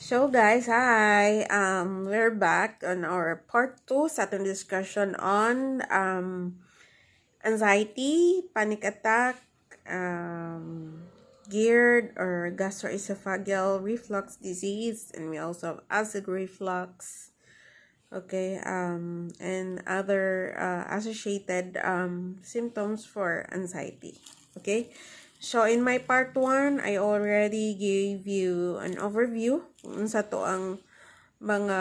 So guys, hi. We're back on our part 2 sa ating discussion on anxiety, panic attack, GERD or gastroesophageal reflux disease, and we also have acid reflux. Okay, and other associated symptoms for anxiety. Okay, so in my part 1, I already gave you an overview kung sa to ang mga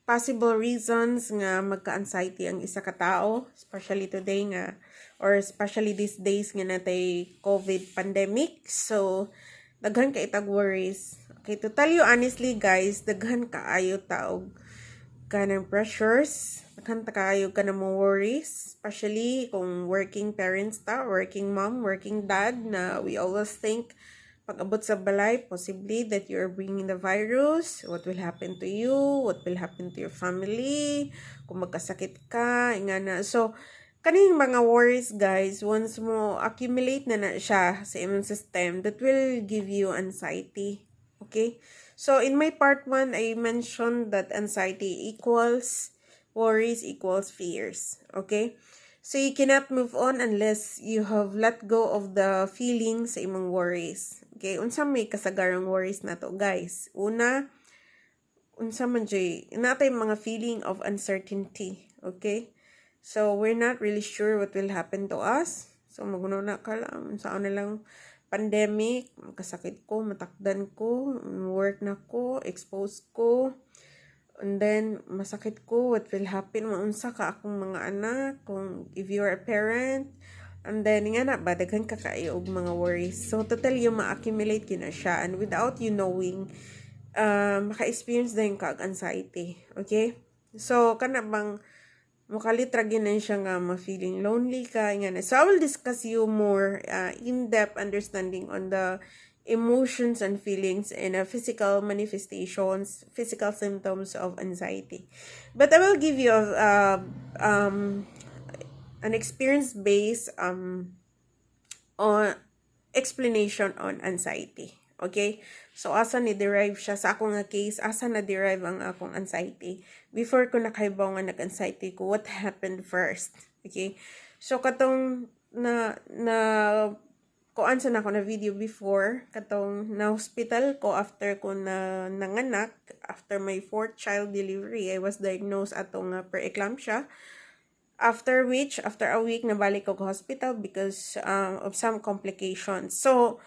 possible reasons nga magka-anxiety ang isa ka tao, especially today nga, or especially these days nga natay COVID pandemic. So, daghan ka itag worries. Okay, to tell you honestly guys, daghan kaayo taog ka ng pressures, daghan kaayo ka ng mga worries, especially kung working parents ta, working mom, working dad, na we always think pag-abot sa balay, possibly that you are bringing the virus, what will happen to you, what will happen to your family, kung magkasakit ka, ingana. So, kaning mga worries guys, once mo accumulate na siya sa immune system, that will give you anxiety. Okay? So, in my part 1, I mentioned that anxiety equals worries equals fears. Okay? So, you cannot move on unless you have let go of the feelings sa imong worries. Okay? Unsa may kasagarang worries na to, guys? Una, unsa man jay, natay mga feeling of uncertainty. Okay? So, we're not really sure what will happen to us. So, magununa ka lang. Saan na lang pandemic, kasakit ko, matakdan ko, work na ko, exposed ko, and then masakit ko, what will happen, maunsa ka akong mga anak, kung if you are a parent, and then nga na ba, daghan ka kayo og mga worries. So, total yung ma-accumulate yun na siya, and without you knowing, maka-experience na yung anxiety. Okay? So, kana bang makalitrag yun na siya nga ma-feeling lonely ka, nga na. So, I will discuss you more in-depth understanding on the emotions and feelings and physical manifestations, physical symptoms of anxiety. But I will give you an experience-based on explanation on anxiety. Okay? So, asa ni-derive siya sa akong nga case, asa na-derive ang akong anxiety. Before ko nakahibaw nga nag-anxiety ko, what happened first? Okay? So, katong kuan sa na ako na video before, katong na-hospital ko after ko na nanganak, after my 4th child delivery, I was diagnosed atong preeclampsia. After which, after a week, nabalik ko hospital because of some complications. So,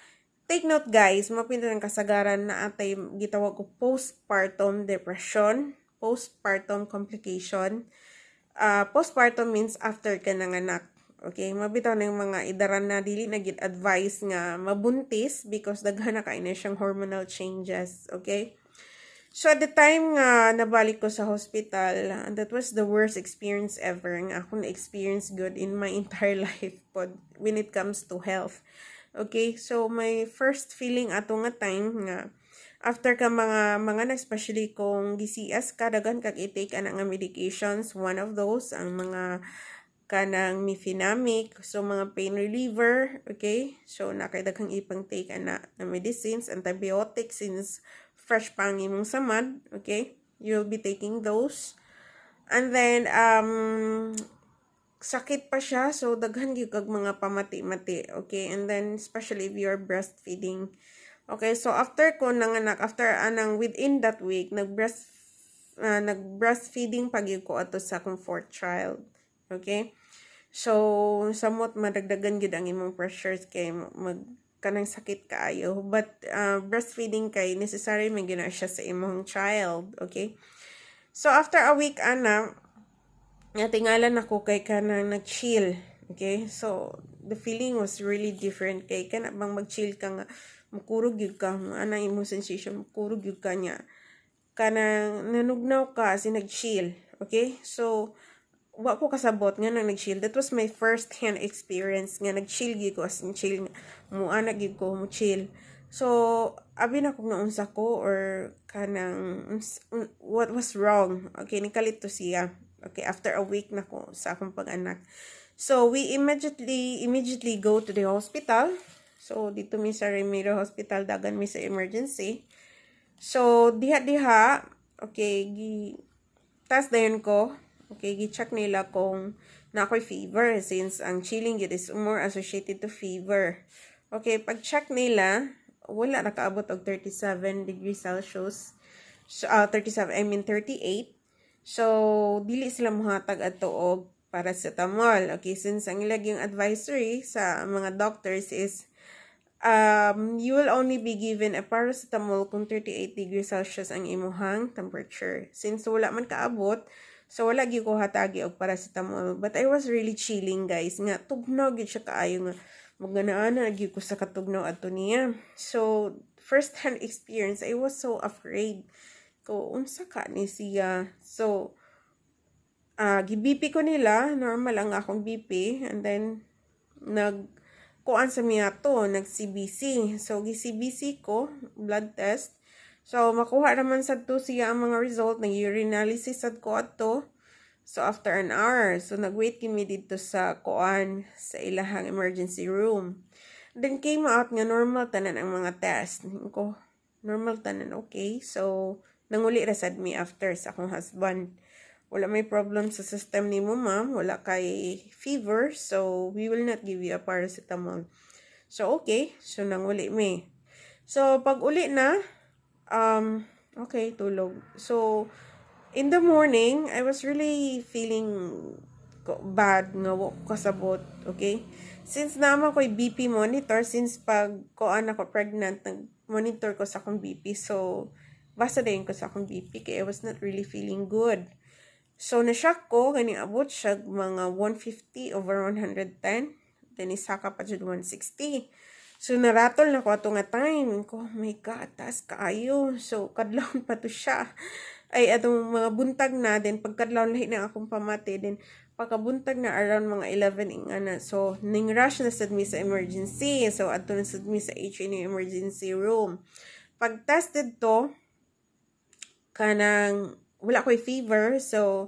take note guys, mapinto ng kasagaran na atay gitawag ko post-partum depression, post-partum complication. Post-partum means after ka nanganak. Okay, mabitaw na yung mga idaran na dili na gid advice nga mabuntis because daghan na kay na siyang hormonal changes. Okay? So, at the time nga nabalik ko sa hospital, that was the worst experience ever nga ako na-experience good in my entire life when it comes to health. Okay, so my first feeling ato nga time nga, after ka mga especially kung GCS, kadagan kag i-take ana nga medications, one of those, ang mga kanang mefenamic, so mga pain reliever, okay? So, nakaidaghang ipang take ana na medicines, antibiotics, since fresh pang imong samad, okay? You'll be taking those. And then, sakit pa siya, so daghan gyud kag mga pamati-mati, okay? And then, especially if you're breastfeeding. Okay, so after ko nanganak, after anang within that week, nag-breastfeeding pag ko ato sa akong 4th child. Okay? So, samot madagdagan gyud ang imong pressures kay kanang sakit kaayo, but breastfeeding kay necessary man gyud siya sa imong child. Okay? So, after a week ana, natingalan ako kay kanang nag-chill. Okay? So, the feeling was really different kay kana bang mag-chill ka nga, makurog yun ka, ana imong sensation, makurog yun ka niya. Kanang nanugnaw ka, as nag-chill. Okay? So, wa ko kasabot nga nang nag-chill. That was my first hand experience nga nag-chill gyud ko, as in chill, muana gyud ko, mo chill. So, abi na kung naunsa ko or kanang what was wrong. Okay, nikalit to siya. Okay, after a week na ko sa akong pag-anak. So, we immediately go to the hospital. So dito mi sa Remiro Hospital dagan mi sa emergency. So diha okay tas dayon ko, okay, gi-check nila kung na ako'y fever since ang chilling yun is more associated to fever. Okay, pag-check nila, wala nakaabot og 37 degrees Celsius. So, 37, I mean 38. So, dili sila muhatag ato og paracetamol. Okay, since ang ilag yung advisory sa mga doctors is you will only be given a paracetamol kung 38 degrees Celsius ang imuhang temperature. Since wala man kaabot, so wala gyud ko hatagi og paracetamol. But I was really chilling, guys. Nga tugnaw gyud siya kaayo nga maganaan na gyud ko sa katugnaw adto niya. So first hand experience, I was so afraid. Ko unsa ka ni siya. So gi-BP ko nila, normal ang akong BP, and then kuan sa miya to, nag-CBC. So, gi-CBC ko, blood test. So, makuha naman sa to siya ang mga result, nag-urinalysis sad ko ato. So, after an hour, so nag-wait kami dito sa kuan, sa ilahang emergency room. Then, came out nga normal tanan ang mga test. Ko, normal tanan, okay. So, nanguli ra sad mi after sa akong husband. Wala may problem sa system ni mo, ma'am. Wala kay fever. So, we will not give you a paracetamol. So, okay. So, nanguli mi. So, pag uli na, okay, tulog. So, in the morning, I was really feeling bad nga wako kasabot. Okay? Since naman ko'y BP monitor, since pag koan ako pregnant, nag-monitor ko sa akong BP. So, basta din ko sa akong BP kaya I was not really feeling good. So, na-shock ko, ganing abot siya mga 150 over 110. Then, isaka pa dyan 160. So, naratol na ko ato nga time. Ko, oh my God, taas kaayo. So, kadlawon pa to siya. Ay, atong mga buntag na. Then, pagkadlawon lahi na akong pamati. Then, pagkabuntag na around mga 11 ingana. So, ning-rush na sad mi sa emergency. So, ato na sad mi sa HNU emergency room. Pag-tested to, kanang wala ko'y fever, so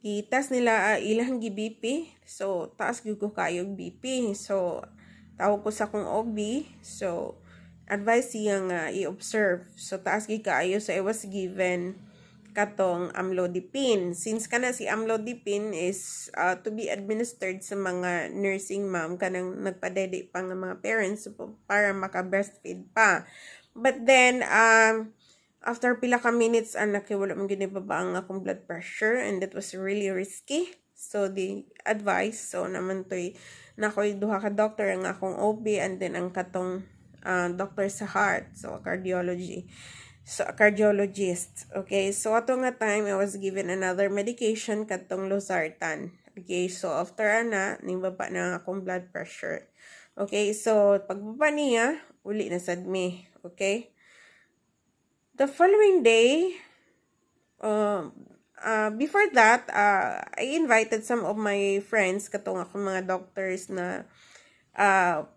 i-test nila ilang gi-BP. So taas gyud ko kayo BP. So tawag ko sa akong OB. So advice siya nga i-observe. So taas gyud kayo. So I was given katong amlodipine. Since kana si amlodipine is to be administered sa mga nursing mom kanang nagpadede pa nga mga parents para maka-breastfeed pa. But then after pila ka minutes, anak, wala mong ginibaba ang akong blood pressure and that was really risky. So, the advice, so naman to'y nako'y duha ka doctor ang akong OB and then ang katong doctor sa heart, so cardiology. So, a cardiologist. Okay, so ato nga time, I was given another medication katong losartan. Okay, so after ana, nibaba na ang akong blood pressure. Okay, so pagbaba niya, uli na sad mi. Okay? The following day, before that, I invited some of my friends, katong akong mga doctors na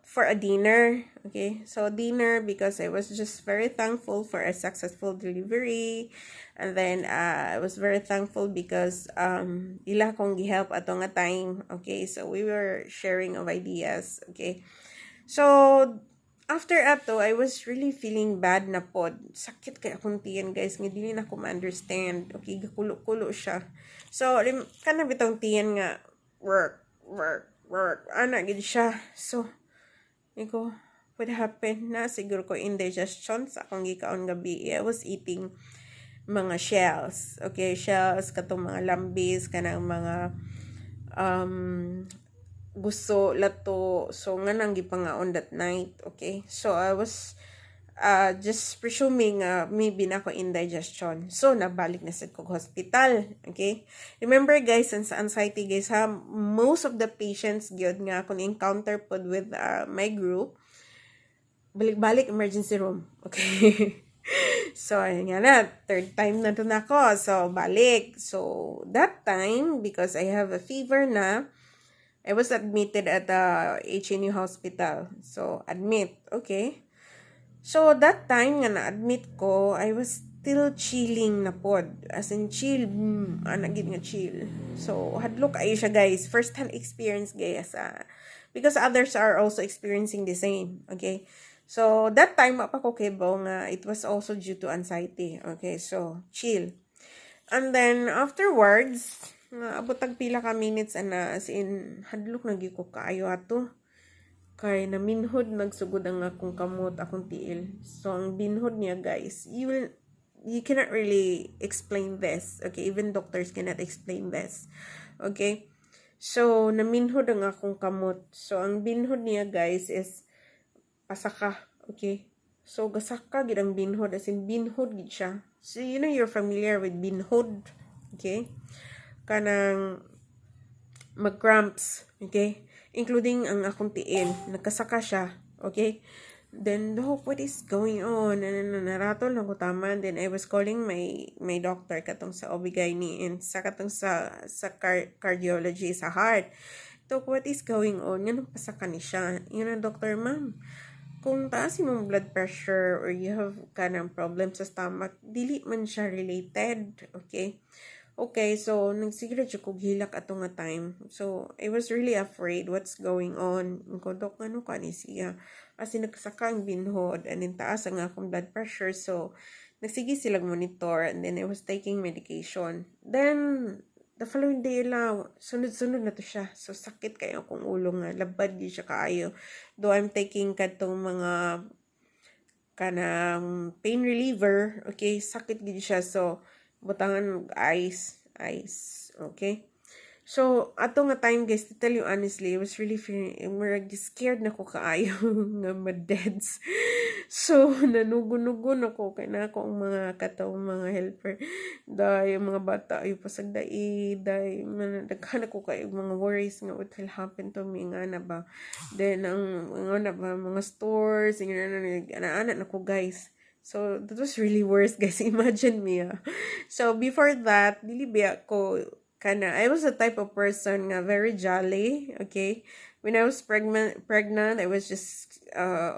for a dinner. Okay, so dinner because I was just very thankful for a successful delivery. And then, I was very thankful because ila kong gihelp ato nga time. Okay, so we were sharing of ideas. Okay, so after ato, I was really feeling bad na pod. Sakit kay akong tiyan, guys. Nga dili na ko ma-understand. Okay, gakulo-kulo siya. So, kana bitong tiyan nga, work. Ana, gid siya. So, ko, what happened na? Siguro ko indigestion sa akong gikaon gabi. I was eating mga shells. Okay, shells, katong mga lambis, kanang mga gusto lato, so nga nang gipangaon that night. Okay, so I was just presuming maybe na ako indigestion, so nabalik na sa hospital. Okay, remember guys, sa anxiety guys ha, most of the patients gyud nga ako encounter pod with my group, balik-balik emergency room. Okay. So, ayun nga na, third time na doon ako. So, balik. So, that time, because I have a fever na, I was admitted at the HNU hospital. So, admit. Okay. So, that time nga na-admit ko, I was still chilling na pod. As in, chill. Anagin nga chill. So, hadlok kayo siya, guys. First hand experience, guys. because others are also experiencing the same. Okay, so that time apa ko kibo nga it was also due to anxiety. Okay, so chill. And then afterwards, abot tag pila ka minutes ana, as in hadlok na gyud ko kaayo ato. Kay naminhod nagsugod ang akong kamot, akong tiil. So ang binhod niya, guys, you cannot really explain this. Okay, even doctors cannot explain this. Okay? So naminhod ang akong kamot. So ang binhod niya, guys, is pasaka. Okay? So gasaka gid ang binhod, as in binhod gid siya. So you're familiar with binhod. Okay? Kanang mag-cramps. Okay? Including ang akong tiil. Nagkasaka siya. Okay? Then, Doc, what is going on? Naratol na ko taman. Then, I was calling my doctor katong sa OB-GYN and sa katong sa cardiology, sa heart. Doc, what is going on? Nga pasaka ni siya. Yun ang doctor, ma'am. Kung taas yung blood pressure or you have kanang problem sa stomach, dili man siya related. Okay? Okay, so nagsiguro siya kog hilak ato nga time. So I was really afraid what's going on. Ko dok ano ka ni siya. Kasi nagsaka ang binhod and then taas ang akong blood pressure. So nagsige silang monitor and then I was taking medication. Then the following day lang, sunod-sunod na to siya. So sakit kayo akong ulo nga. Labad di siya kaayo. Though I'm taking katong mga kanang pain reliever, okay, sakit gid siya. So butangan ice, okay? So, ato nga time, guys, to tell you honestly, I was really feeling, scared na ko kaayo nga ma-deads. So, nanugon-nugon ako, kaya na ako ang mga katawang mga helper. Dahil mga bata, ay pasagdai, dahil naghan ako kayo mga worries nga what will happen to me, nga na ba? Then, mga stores, ana-ana na ko, guys. So, that was really worse, guys. Imagine me, So, before that, dilibi ako, I was the type of person nga very jolly, okay? When I was pregnant, I was just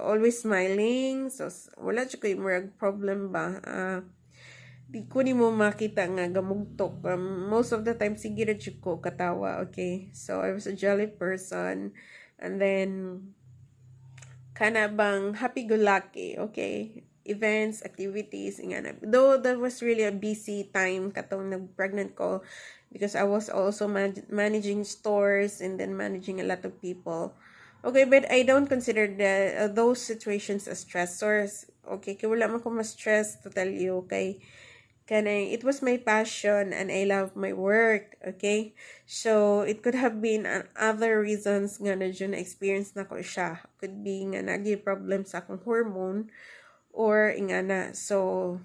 always smiling. So, wala siya kayo mga problem ba? Di ko ni mo makita nga gamugtok. Most of the time, sige na siya ko katawa, okay? So, I was a jolly person. And then, bang happy-go-lucky, okay? Events, activities, nga. Though that was really a busy time katong nag-pregnant ko because I was also managing stores and then managing a lot of people. Okay, but I don't consider those situations as stressors. Okay, kaya wala man ko ma-stress to tell you, okay? It was my passion and I love my work, okay? So, it could have been other reasons nga na dyan na-experience na ko siya. Could be nga naging problem sa akong hormone or ingana. So,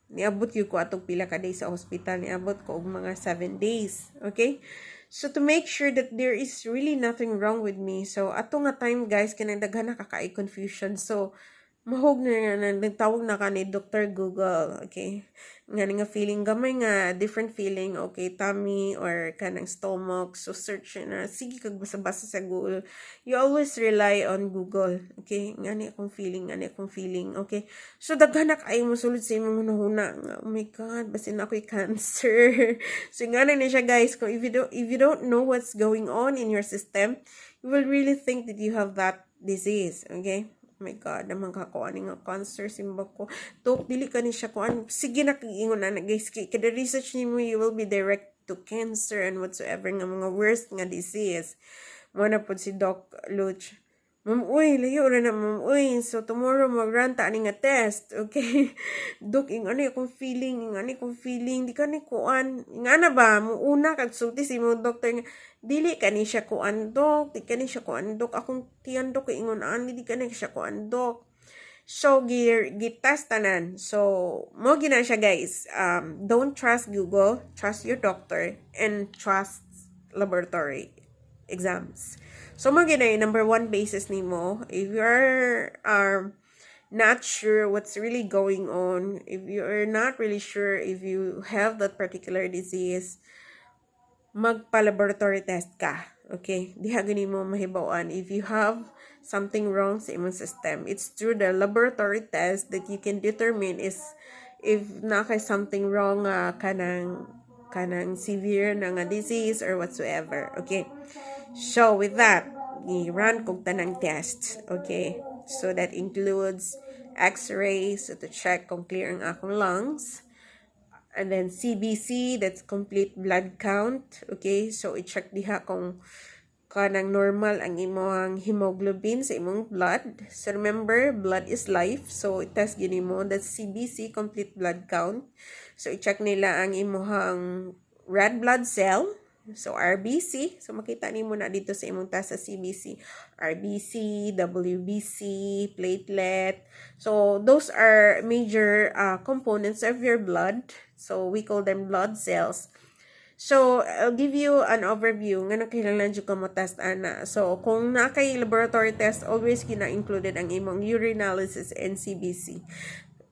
niabot yun ko atong pila ka days sa hospital. Niabot ko og mga 7 days, okay? So, to make sure that there is really nothing wrong with me. So, ato nga time, guys, kanang daghan na confusion. So, mahog na nagtawag na ka ni Dr. Google, okay? Nga feeling, gamay nga, different feeling, okay, tummy or kanang stomach. So, search na, sige kag basa-basa sa Google. You always rely on Google, okay? Nga akong feeling, okay? So, daghanak ay musulod sa imong hunahuna. Oh my God, basin ako'y cancer. So, nga na siya, guys, kung if you don't know what's going on in your system, you will really think that you have that disease, okay? Oh my God, naman kakuan nga cancer, simba ko. Tok, dili ka ni siya kuan. Sige na, ingon na, guys. Kada research ni mo, you will be direct to cancer and whatsoever nga mga worst nga disease. Muna po si Doc Luch. Ma'am, uy, layo na ma'am, uy. So, tomorrow, mag-run ta nga test, okay? Dok, akong feeling, di ka ni kuan. Nga na ba, muuna, kagsulti si mo, doctor nga, dili ka ni siya kuan, dok, di ka ni siya kuan, dok, akong tiyan, dok, di ka ni siya kuan, dok. So, gitest tanan. So, mo gina siya, guys. Don't trust Google, trust your doctor, and trust laboratory exams. So, number one basis nimo, if you're not sure what's really going on, if you're not really sure if you have that particular disease, magpa-laboratory test ka. Okay? Diha gani mo mahibawan if you have something wrong sa imong system. It's through the laboratory test that you can determine if na kay something wrong kanang severe na nga disease or whatsoever. Okay? So, with that, i-run kog tanang tests. Okay? So that includes X-ray, so to check kung clear ang akong lungs. And then CBC, that's complete blood count. Okay? So i-check diha kung kanang normal ang imong hemoglobin sa imong blood. So remember, blood is life. So i-test gini mo, that's CBC, complete blood count. So i-check nila ang imong red blood cell. So RBC, so makita nimo na dito sa imong test sa CBC, RBC, WBC, platelet. So those are major components of your blood. So we call them blood cells. So, I'll give you an overview nga nakailangan dyan ka mo test ana. So, kung nakay laboratory test, always kina-included ang imong urinalysis and CBC.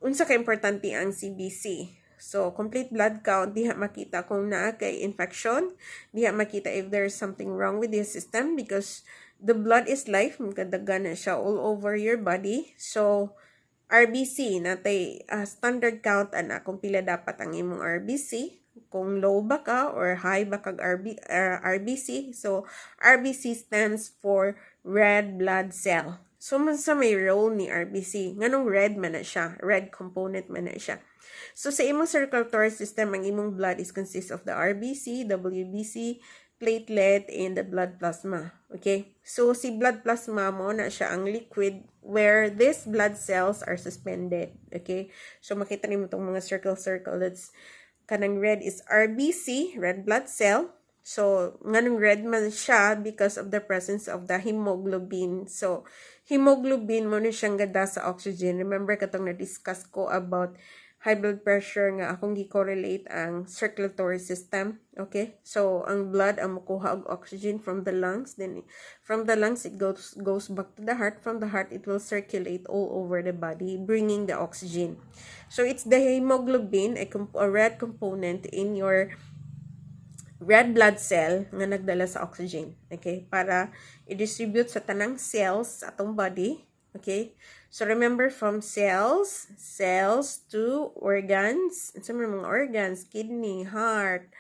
Unsa ka importante ang CBC? So, complete blood count, diha makita kung naa kay infection, diha makita if there's something wrong with your system because the blood is life, magkadagan na siya all over your body. So, RBC, natay standard count ana kung pila dapat ang imong RBC. Kung low ba ka or high ba kag RBC. So, RBC stands for red blood cell. So, sa may role ni RBC, nganong red man na siya, red component man na siya. So, sa imong circulatory system, ang imong blood is consists of the RBC, WBC, platelet, and the blood plasma. Okay? So, si blood plasma mo na siya ang liquid where these blood cells are suspended. Okay? So, makita niyo itong mga circle. That's kanang red is RBC, red blood cell. So, nganong red man siya because of the presence of the hemoglobin. So, hemoglobin mo na siyang gada sa oxygen. Remember katong na-discuss ko about high blood pressure nga akong gi-correlate ang circulatory system. Okay? So, ang blood ang makuha og oxygen from the lungs. Then, from the lungs, it goes back to the heart. From the heart, it will circulate all over the body, bringing the oxygen. So, it's the hemoglobin, a red component in your red blood cell nga nagdala sa oxygen. Okay? Para i-distribute sa tanang cells sa atong body. Okay? So, remember from cells to organs. Sa mga organs, kidney, heart,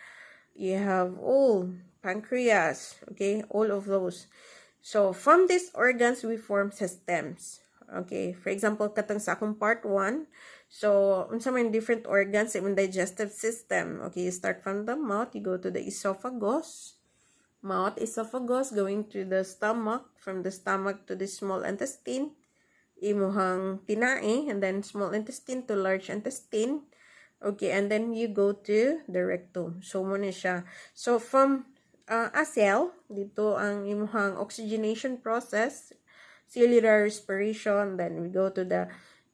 you have all, pancreas, okay? All of those. So, from these organs, we form systems. Okay? For example, katong sa akong part 1, so, unsa man different organs sa imong digestive system. Okay, you start from the mouth, you go to the esophagus. Mouth, esophagus, going to the stomach, from the stomach to the small intestine. Imuhang tinae, and then small intestine to large intestine. Okay, and then you go to the rectum. So, muna siya. So, from a cell, dito ang imuhang oxygenation process, cellular respiration, then we go to the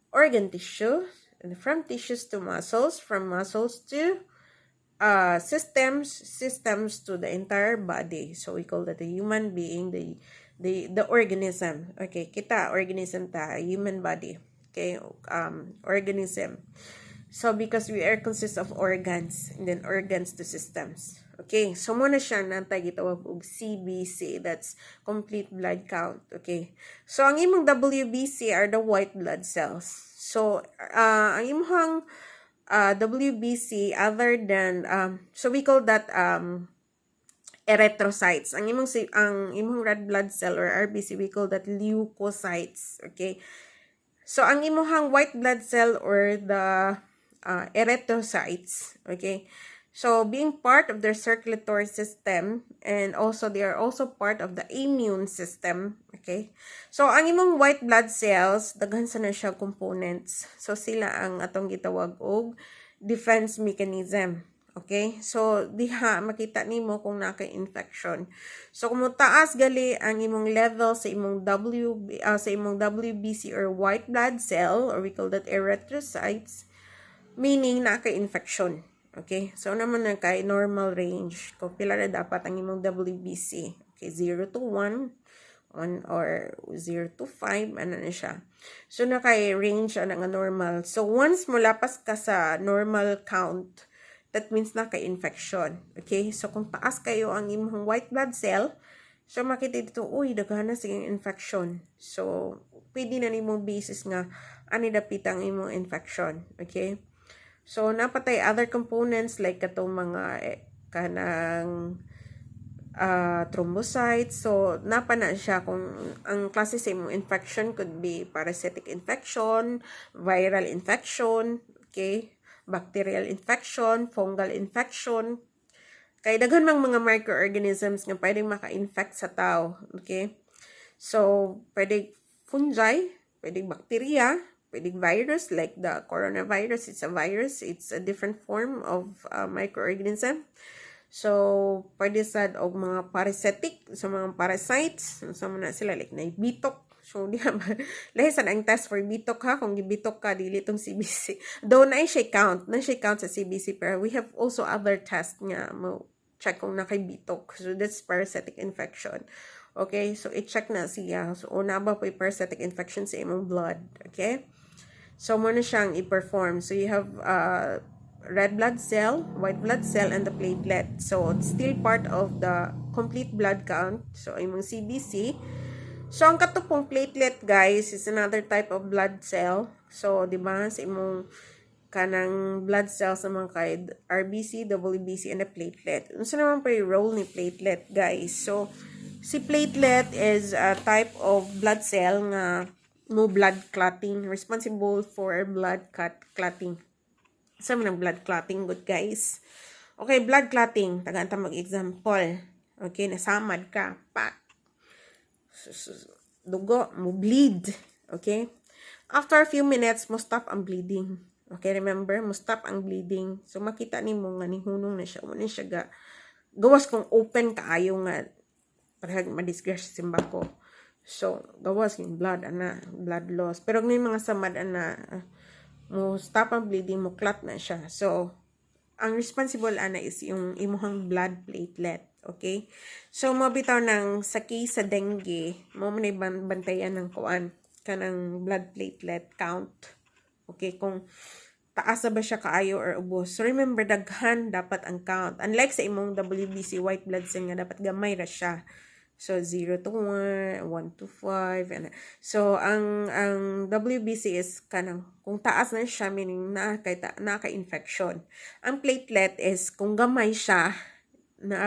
organ tissue, and from tissues to muscles, from muscles to systems to the entire body. So we call that the human being, the organism. Okay, kita organism ta, human body. Okay, organism. So because we are consists of organs, and then organs to systems. Okay, so muna siya nantay gitawag og CBC, that's complete blood count. Okay, so ang imong WBC are the white blood cells. So ang imong WBC other than so we call that erythrocytes. Ang imong red blood cell or RBC, we call that leukocytes. Okay, so ang imong white blood cell or the erythrocytes, okay, so being part of their circulatory system, and also they are also part of the immune system. Okay, so ang imong white blood cells, daghan sa na siya components. So sila ang atong gitawag og defense mechanism. Okay, so diha makita nimo kung naka-infection. So kung taas gali ang imong level sa imong WBC or white blood cell, or we call that erythrocytes, meaning naka-infection. Okay, so naman na kay normal range. Kung pila na dapat ang imong WBC. Okay, 0 to 1 or 0 to 5, ano na siya. So nakay range nga normal. So once mulapas ka sa normal count, that means naka-infection. Okay, so kung taas kayo ang imong white blood cell, so makita dito, uy, daghan na sa infection. So pwede na nimong basis nga ani dapit ang imong infection. Okay, so napatay other components like katong mga kanang thrombocytes. So, napa na siya kung ang klase sa imong infection could be parasitic infection, viral infection, okay, bacterial infection, fungal infection. Kay daghan mang mga microorganisms nga pwedeng maka-infect sa tao, okay? So, pwedeng fungi, pwedeng bacteria, pwedeng virus like the coronavirus. It's a virus. It's a different form of microorganism. So, pwede sad og mga parasitic, sa mga parasites, sa mga sila like na bitok. So, di ba, lahi sad ang test for bitok ha, kung gibitok ka, dili itong CBC. Though na siya count sa CBC, pero we have also other tests nga mo check kung nakaibitok. So, that's parasitic infection. Okay, so i-check na siya. So, una ba po parasitic infection sa imong blood. Okay? So, mo na siyang i-perform. So, you have red blood cell, white blood cell, and the platelet. So, it's still part of the complete blood count. So, imong CBC. So, ang katupong platelet, guys, is another type of blood cell. So, di ba, sa imong kanang blood cells naman kay RBC, WBC, and the platelet. Ano naman pa yung role ni platelet, guys? So, si platelet is a type of blood cell nga no blood clotting, responsible for blood clotting. Sa mga blood clotting, good guys. Okay, blood clotting. Tagaan ta mag-example. Okay, nasamad ka. Pak. Dugo, mo bleed. Okay? After a few minutes, mo stop ang bleeding. Okay, remember? Mo stop ang bleeding. So, makita ni mo nga ni hunong na siya. Muna siya gawas kung open kaayo nga parang madisgrasya simba ko. So, gawas yung blood loss. Pero may mga samad mo stop ang bleeding, mo clot na siya. So, ang responsible is yung imuhang blood platelet. Okay? So, mabitaw ng sa case sa dengue, mo manay bantayan ng kuan kanang blood platelet count. Okay? Kung taas ba siya kaayo or ubos. So, remember, daghan dapat ang count. Unlike sa imong WBC white blood cell nga dapat gamay ra siya. So, 0 to 1, 1 to 5. And so, ang WBC is kanang, kung taas na siya, meaning naka-infection. Ang platelet is, kung gamay siya,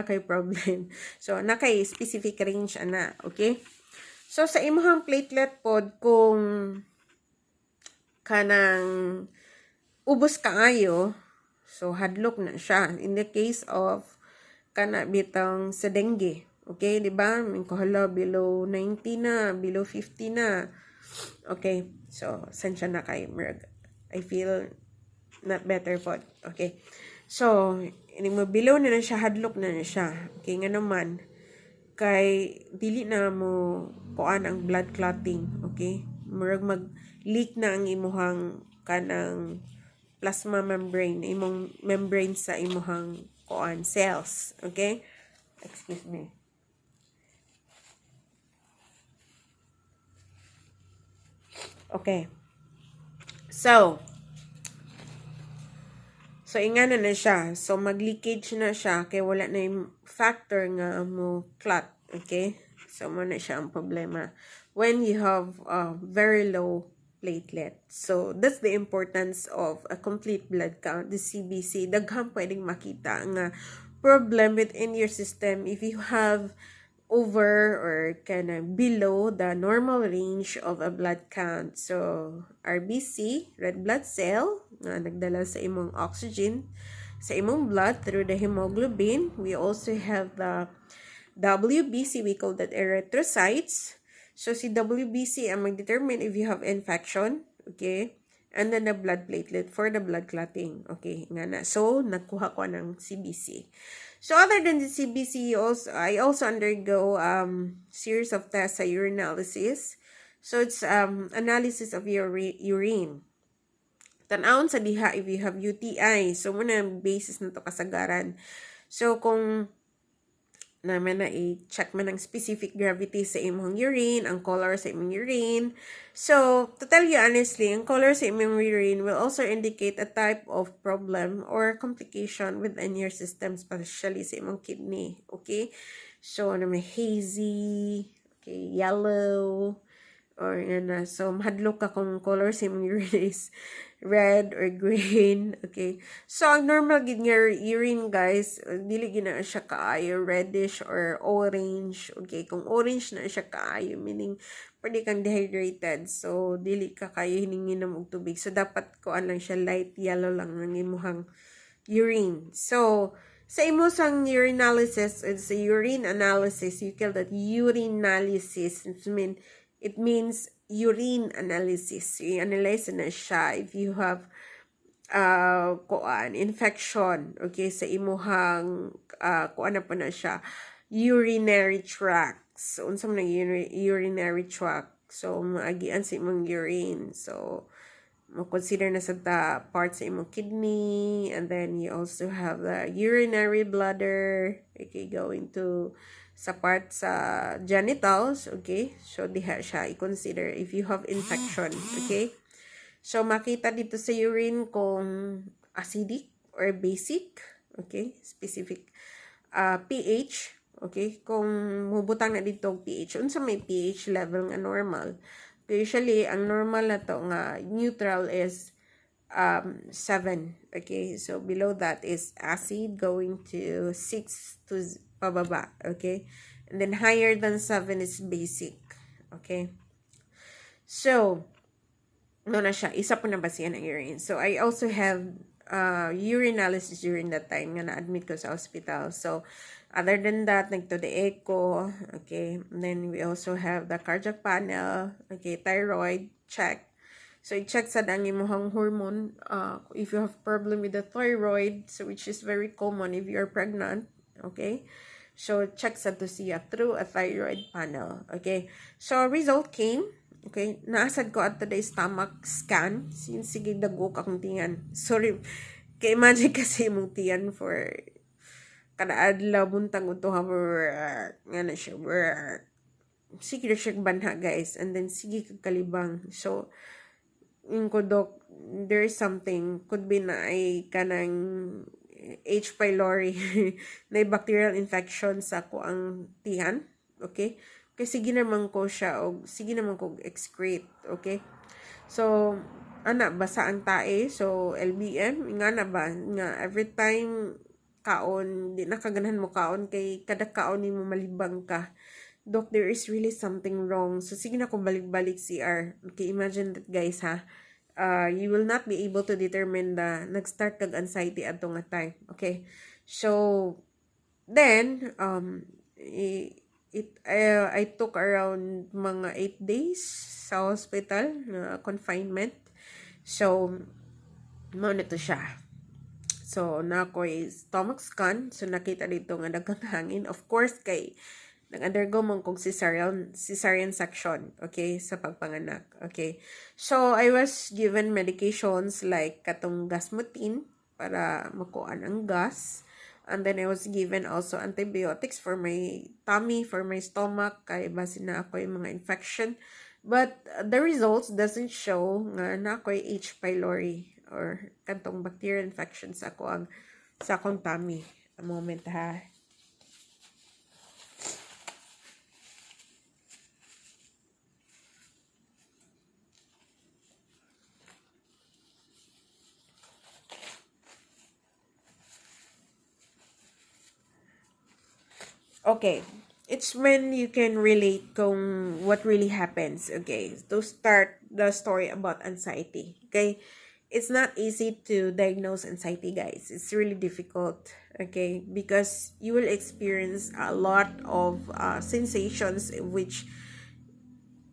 kay problem. So, specific range na. Okay? So, sa imong platelet pod, kung kanang ubos kaayo, so, hadlok na siya. In the case of bitang sa dengue. Okay, di ba? May kuhala below 90 na, below 50 na. Okay, so, saan siya na kay Merg? I feel not better po. Okay, so, mo below na siya, hadlok na siya. Okay, nga naman, kay dili na mo kuan ang blood clotting. Okay, Merg mag-leak na ang imuhang kanang plasma membrane, imong membrane sa imuhang kuan cells. Okay, excuse me. Okay. So, ingano na siya. So, mag-leakage na siya kay wala na yung factor nga mo clot. Okay? So, muna siya ang problema when you have very low platelet. So, that's the importance of a complete blood count, the CBC. Daghang pwedeng makita nga problem within your system if you have over or kind of below the normal range of a blood count. So, RBC, red blood cell, nga nagdala sa imong oxygen sa imong blood through the hemoglobin. We also have the WBC, we call that erythrocytes. So, si WBC ang mag-determine if you have infection, okay? And then the blood platelet for the blood clotting, okay? Nga na. So, nagkuha ko ng CBC. So, other than the CBC, I also undergo series of tests sa urinalysis. So, it's analysis of your urine. Tanawon sa diha if you have UTI. So, muna basis na to kasagaran. So, kung naman na i-check man ang specific gravity sa imong urine, ang color sa imong urine. So, to tell you honestly, ang color sa imong urine will also indicate a type of problem or complication within your system, especially sa imong kidney. Okay? So, may hazy, okay, yellow, or so, mahadlok ka kung color sa imong urine is red or green. Okay, so ang normal gid nga urine guys, dili gid na siya kaayo reddish or orange. Okay, kung orange na siya kaayo, meaning pwede kang dehydrated, so dili ka kayo hininginom og tubig, so dapat kuan lang siya light yellow lang ang imuhang urine. So sa imo sang urinalysis, it's a urine analysis, you call that urinalysis. It means urine analysis. So, i-analyze na siya if you have infection, okay, sa imuhang kuan na po na siya, urinary tract. So unsa man ang urinary tract? So maagian sa imong urine. So consider na sa part sa imong kidney, and then you also have the urinary bladder, okay, going to sa part sa genitals, okay, so diha siya i-consider if you have infection, okay. So makita dito sa urine kung acidic or basic, okay, specific pH, okay, kung mubutang na dito pH, unsa may pH level nga normal. Usually, ang normal na to nga neutral is 7. Okay, so below that is acid, going to 6 to pababa. Okay, and then higher than 7 is basic. Okay, so no na siya, isa po na basihan ang urine. So I also have urinalysis during that time nga na-admit ko sa hospital. So other than that, nagto the echo, okay, and then we also have the cardiac panel, okay, thyroid check. So i-check sa ang imong hormone, if you have problem with the thyroid, so which is very common if you are pregnant, okay. So check sa to siya through a thyroid panel, okay. So result came, okay, naasad ko at today's stomach scan, sige dagok akong tiyan. Sorry, kay imagine kasi imong tiyan for kada adlaw buntang uto ha nga na siya sige na siya banha guys, and then sige kalibang. So yung kodok, there is something could be na ay kanang H. pylori na bacterial infection sa ko ang tiyan, okay, kasi sige naman ko siya o sige naman ko excrete, okay. So ana basa ang tae, so LBM nga na ba nga every time kaon, di nakaganahan mo kaon kay kada kaon ni mo malibang ka. Doc, there is really something wrong. So sige na kung balik-balik CR. Okay, imagine that guys ha. You will not be able to determine the nag-start kag anxiety ato nga time. Okay. So then I took around mga 8 days sa hospital confinement. So mo na to siya. So, na ko is stomach scan. So, nakita dito nga daghang hangin. Of course, kay nag-undergo mong kong cesarean section, okay, sa pagpanganak, okay. So, I was given medications like katong gasmutin para makuan ang gas. And then, I was given also antibiotics for my tummy, for my stomach, kay base na ako yung mga infection. But, the results doesn't show nga na ako yung H. pylori or kantong bacterial infection sa akong tummy. A moment ha. Okay. It's when you can relate kung what really happens. Okay. To start the story about anxiety. Okay. It's not easy to diagnose anxiety, guys. It's really difficult, okay, because you will experience a lot of sensations which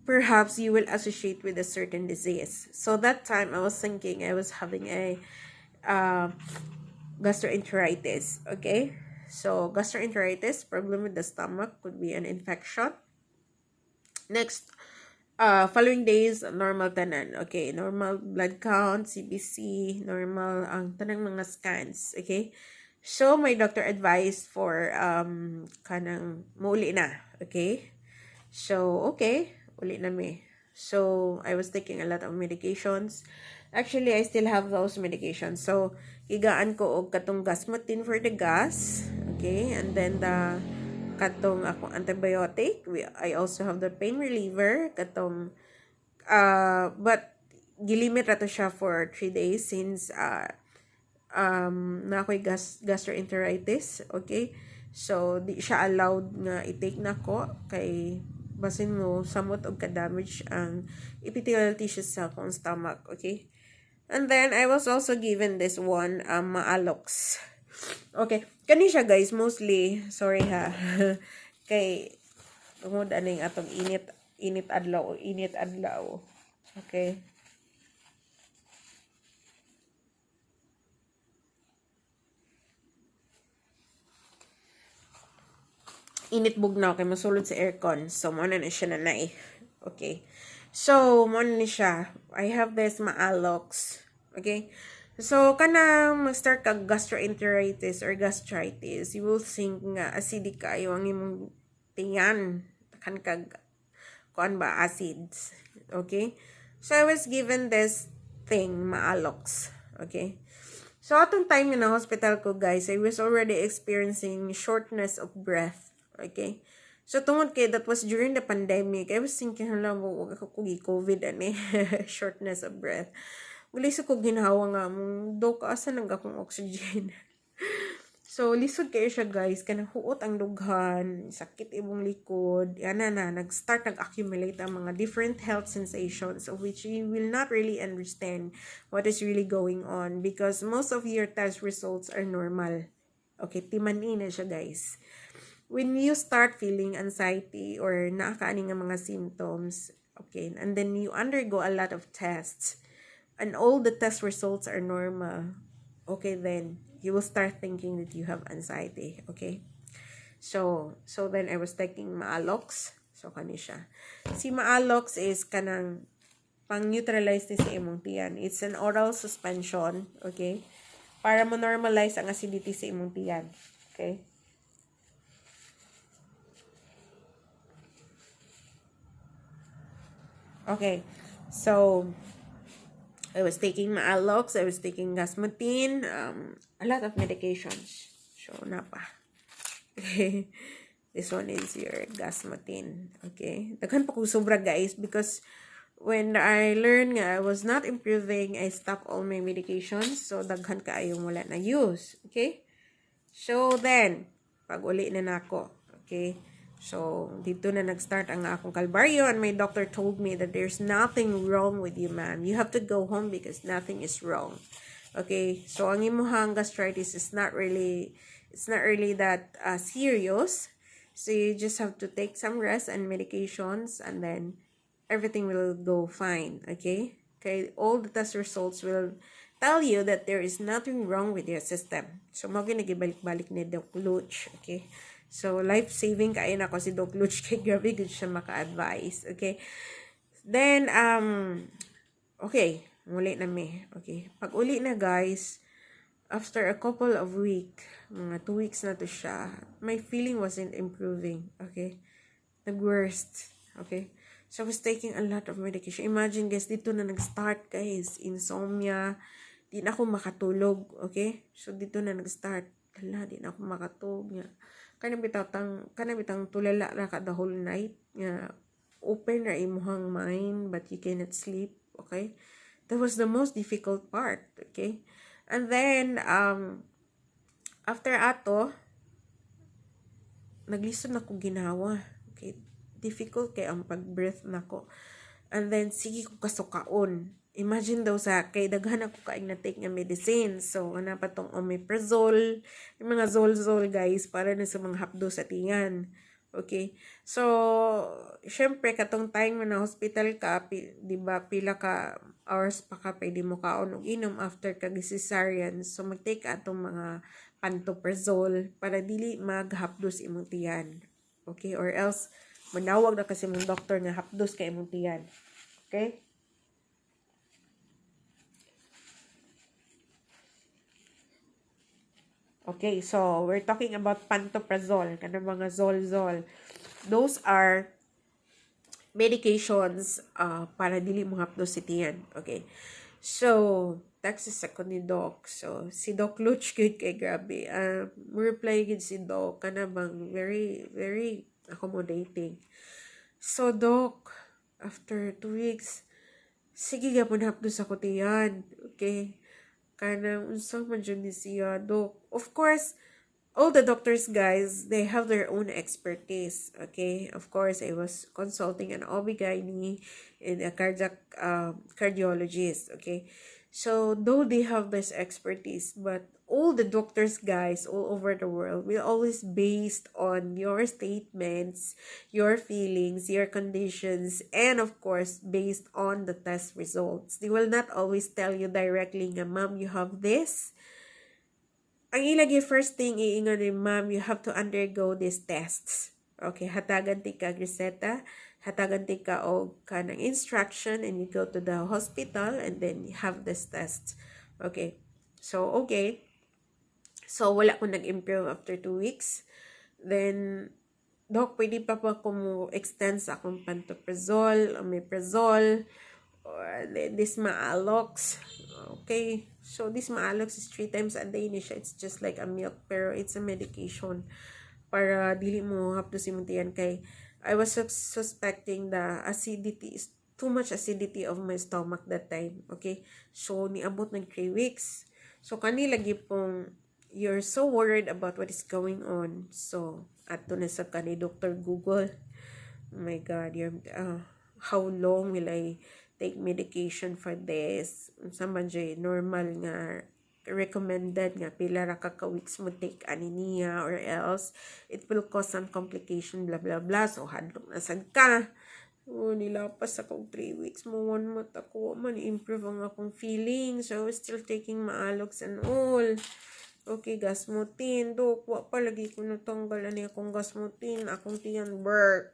perhaps you will associate with a certain disease. So that time I was thinking I was having a gastroenteritis, okay. So gastroenteritis, problem with the stomach, could be an infection. Next, following days, normal tanan. Okay, normal blood count, CBC, normal ang tanang mga scans. Okay, so my doctor advised for kanang mauli na. Okay, so okay, uli na me. So I was taking a lot of medications. Actually, I still have those medications. So higaan ko og katong gasmutin for the gas. Okay, and then the katong akong antibiotic. I also have the pain reliever katong but gilimit ra to siya for 3 days since na ako'y gastroenteritis, okay? So di siya allowed nga i-take nako kay basin mo samot og ka-damage ang epithelial tissues sa akong stomach, okay? And then I was also given this one, Maalox. Okay, kani siya guys, mostly, sorry ha, kay tungod aning atong init adlaw. Okay. Init bugnaw kay masulod sa aircon. So mo na siya nanay. Okay. So mo na siya. I have this Maalox. Okay. So kanang mag-start kag gastroenteritis or gastritis, you will think nga acidic kayo ang imong tiyan. Kan kag kuan ba acids. Okay. So I was given this thing, Maalox. Okay. So atong time in the hospital ko guys, I was already experiencing shortness of breath. Okay. So tungod kay that was during the pandemic, I was thinking hala mo ako COVID ani shortness of breath. Wala sa ko ginawa nga mong dok asa nang akong oxygen. So lisod kayo siya guys, kanang huot ang dughan, sakit imong likod, ana na nag-start nag-accumulate ang mga different health sensations of which you will not really understand what is really going on because most of your test results are normal. Okay, timan-ina siya guys. When you start feeling anxiety or naakaani nga mga symptoms, okay, and then you undergo a lot of tests and all the test results are normal, okay, then you will start thinking that you have anxiety, okay? So then I was taking Maalox. So kani siya. Si Maalox is kanang pang-neutralize ni sa imong tiyan. It's an oral suspension, okay? Para mo-normalize ang acidity sa imong tiyan, okay? Okay, so I was taking Maalox, I was taking Gasmutin, a lot of medications. So, napa. Okay. This one is your Gasmutin. Okay. Daghan pa ko sobra guys because when I learned nga I was not improving, I stopped all my medications. So, daghan kaayong wala na use. Okay. So, then, pag uli na nako. Okay. So, dito na nag-start ang akong kalbaryo and my doctor told me that there's nothing wrong with you, ma'am. You have to go home because nothing is wrong. Okay? So, ang imuhang gastritis is not really that serious. So, you just have to take some rest and medications and then everything will go fine. Okay? Okay? All the test results will tell you that there is nothing wrong with your system. So, magigibalik-balik ni Doc Luch. Okay? So, life-saving kayo na ko si Doc Luch kay grabe good siya maka-advise. Okay? Then, okay. Muli na mi. Okay. Pag uli na guys, after a couple of weeks, mga 2 weeks na to siya, my feeling wasn't improving. Okay? Nag-worst. Okay? So, I was taking a lot of medication. Imagine guys, dito na nag-start guys. Insomnia. Di na ako makatulog. Okay? So, dito na nag-start. Hala, di na ako makatulog niya. Kanang bitang tulala ra ka the whole night nga open ra imuhang mind but you cannot sleep, okay? That was the most difficult part, okay? And then after ato naglisod na ko ginawa, okay? Difficult kay ang pag-breath nako. And then sige ko kasukaon. Imagine daw sa kay daghan ako kaing na-take nga medicine. So, ana pa tong omeprazole, yung mga zol-zol guys, para na sa mga hapdo sa tingan. Okay? So, syempre, katong time mo na hospital ka, di ba, pila ka hours pa ka, pwede mo kaon og inom after ka cesarean. So, mag-take ka atong mga pantoprazole para dili maghapdos imong tiyan. Okay? Or else, manawag na kasi mong doktor nga hapdos kay imong tiyan. Okay? Okay, so we're talking about pantoprazole, kanang mga zol-zol. Those are medications para dili mo hapdos si tiyan. Okay. So, text sa ko ni Doc. So, si Doc Luch good kay grabe. Reply gid si Doc kana bang very very accommodating. So, Doc, after 2 weeks, sige gapon hapdo sa kutiyan. Okay? Kanang unsa man jud ni siya, Dok. Of course, all the doctors, guys, they have their own expertise. Okay, of course, I was consulting an OB-GYN and a cardiologist. Okay, so though they have this expertise, but all the doctors, guys, all over the world will always based on your statements, your feelings, your conditions, and of course based on the test results. They will not always tell you directly nga, ma'am, you have this. Ang ilagi first thing iingon ni ma'am, you have to undergo these tests. Okay, hatagan ti ka reseta, hatagan ti ka og kanang instruction, and you go to the hospital and then you have this test. Okay. So, okay. So, wala ko nag-improve after 2 weeks. Then, Doc, pwede pa ko mo extend sa akong pantoprazole, omeprazole, or this Maalox. Okay, so this Maalox is 3 times a day ni siya. It's just like a milk, pero it's a medication para dili mo hapdo simuntian kay I was suspecting the acidity is too much acidity of my stomach that time. Okay, so niabot ng 3 weeks. So kani lagi pong you're so worried about what is going on. So ato na sa kani Dr. Google. Oh my God, how long will I take medication for this? Sa manjay normal nga recommended nga pila ra ka weeks mo take ani niya, or else it will cause some complication, blah blah blah. So hadlok na sad ka. Nilapas akong 3 weeks mo, 1 month ako man improve ang akong feeling. So I was still taking Maalox and all. Okay, gasmutin. Dok, wa pa lagi ko natanggal ani akong gasmutin. Akong tiyan, work.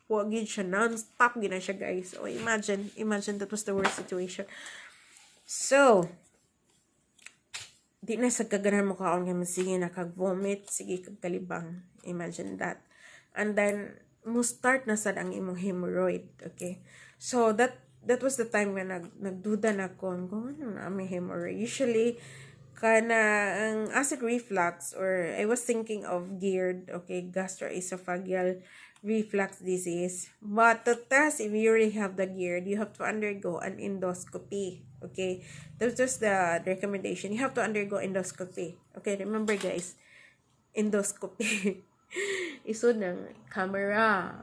Wa gid siya, non-stop gina siya, guys. So, imagine that was the worst situation. So, di na sa kaganahan mo kaon nga sige na kag-vomit, sige kag kalibang. Imagine that. And then, mo start na sad ang imong hemorrhoid. Okay? So, that was the time when nagduda na ko, ano na may hemorrhoid. Usually, kana ang acid reflux, or I was thinking of GERD, okay, gastroesophageal reflux disease. But to test if you really have the GERD, you have to undergo an endoscopy. Okay, that was the recommendation. You have to undergo endoscopy. Okay, remember guys, endoscopy. Isod ng camera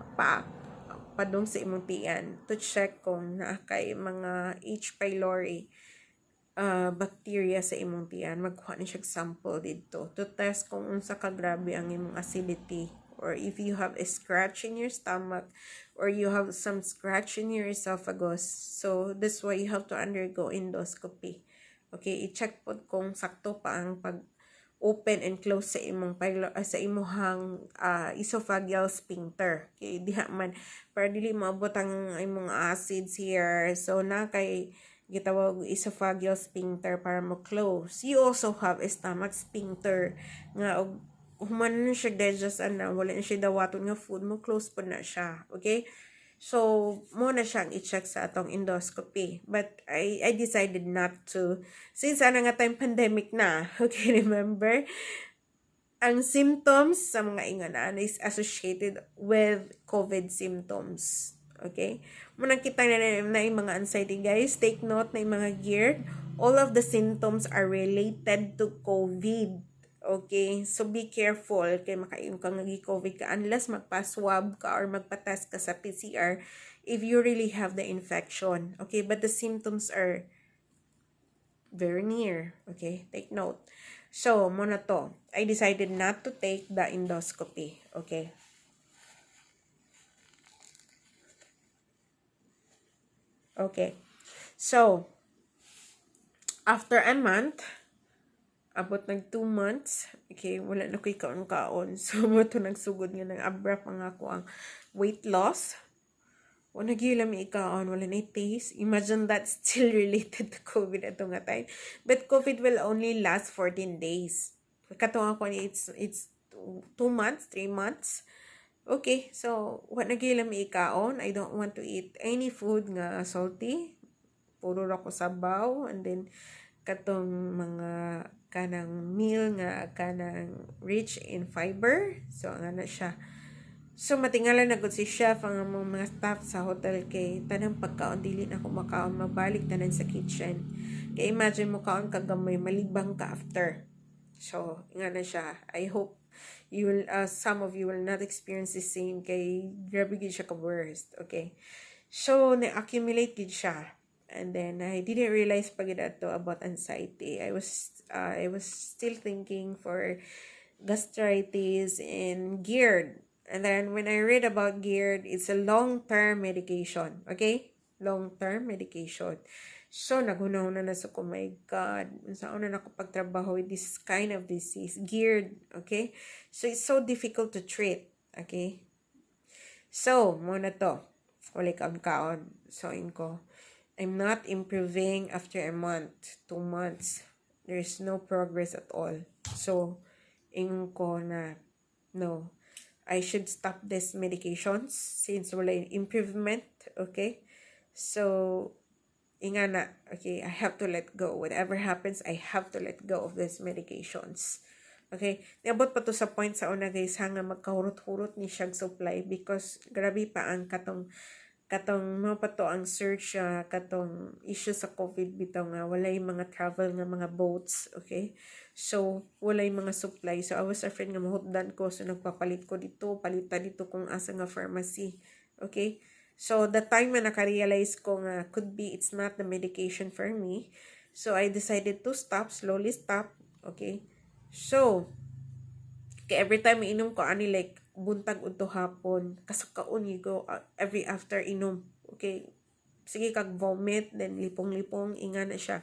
padung sa imong tiyan to check kung naa kay mga H. pylori bacteria sa imong tiyan. Magkuha ni siya sample dito to test kung unsa ka grabe ang imong acidity, or if you have a scratch in your stomach, or you have some scratch in your esophagus. So that's why you have to undergo endoscopy. Okay, i-check po kung sakto pa ang pag open and close sa imong sa imuhang esophageal sphincter. Okay, diha man para dili maabot ang imong acids here. So na kay gitawag esophageal sphincter para mo close. You also have a stomach sphincter nga og human na siya digest na wala na siya dawaton nga food mo, close po na siya. Okay, so mo na siyang i-check sa atong endoscopy, but I decided not to since ana nga time pandemic na. Okay, remember ang symptoms sa mga inganan is associated with COVID symptoms. Okay? Munang kita na yung mga anxiety, guys. Take note na yung mga GERD. All of the symptoms are related to COVID. Okay? So, be careful. Kaya makaiyong kang nag-COVID ka unless magpa-swab ka or magpa-test ka sa PCR if you really have the infection. Okay? But the symptoms are very near. Okay? Take note. So, muna to. I decided not to take the endoscopy. Okay? Okay. So, after a month, abot ng 2 months, okay, wala na ko'y kaon-kaon. So, mo to nagsugod nga ng abrupt ang ako ang weight loss. Wala nagyulam ikaon, wala na taste. Imagine that still related to COVID at nga time. But COVID will only last 14 days. Katong ako, it's 2 months, 3 months. Okay, so, what nagyulam ikaon, I don't want to eat any food nga salty. Puro ra ko sabaw, and then, katong mga kanang meal nga kanang rich in fiber. So, nga na siya. So matingala na gud si chef ang among mga staff sa hotel kay tanang pagkaon dili na ako makaon mabalik tanan sa kitchen. Kay imagine mo kaon kagamay malibang ka after. So nga na siya. I hope you will some of you will not experience the same kay grabe gid siya ka worst. Okay. So na-accumulate gid siya. And then I didn't realize pagid ato about anxiety. I was still thinking for gastritis and GERD. And then when I read about GERD, it's a long-term medication. Okay? Long-term medication. So, naghunahuna na sa, oh my God, saan na ako pagtrabaho with this kind of disease? GERD. Okay? So, it's so difficult to treat. Okay? So, muna to. Wala kaon-kaon. So, I'm not improving after a month, 2 months. There's no progress at all. So, ingon ko na, no, I should stop these medications since wala improvement, okay? So, inga na, okay, I have to let go. Whatever happens, I have to let go of these medications. Okay? Niabot pa to sa point sa una guys, hanga magkahurot-hurot ni siyang supply because grabe pa ang katong mo pa to ang search katong issue sa COVID bitaw nga walay mga travel nga mga boats, okay? So walay mga supply, so I was afraid nga mahutdan ko, so nagpapalit ko dito, palita dito kung asa nga pharmacy, okay? So the time na naka-realize ko nga could be it's not the medication for me, so I decided to slowly stop, okay? So kay every time inom ko ani like buntag unto hapon kasakaon go every after inom, okay, sige kag vomit then lipong-lipong inga na siya,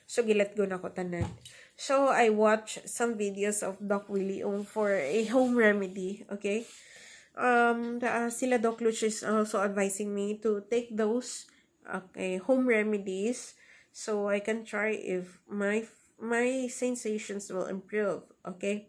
so gilat go na ko tanan. So I watch some videos of Doc Willie for a home remedy, okay. Sila Doc Luch is also advising me to take those home remedies so I can try if my sensations will improve, okay.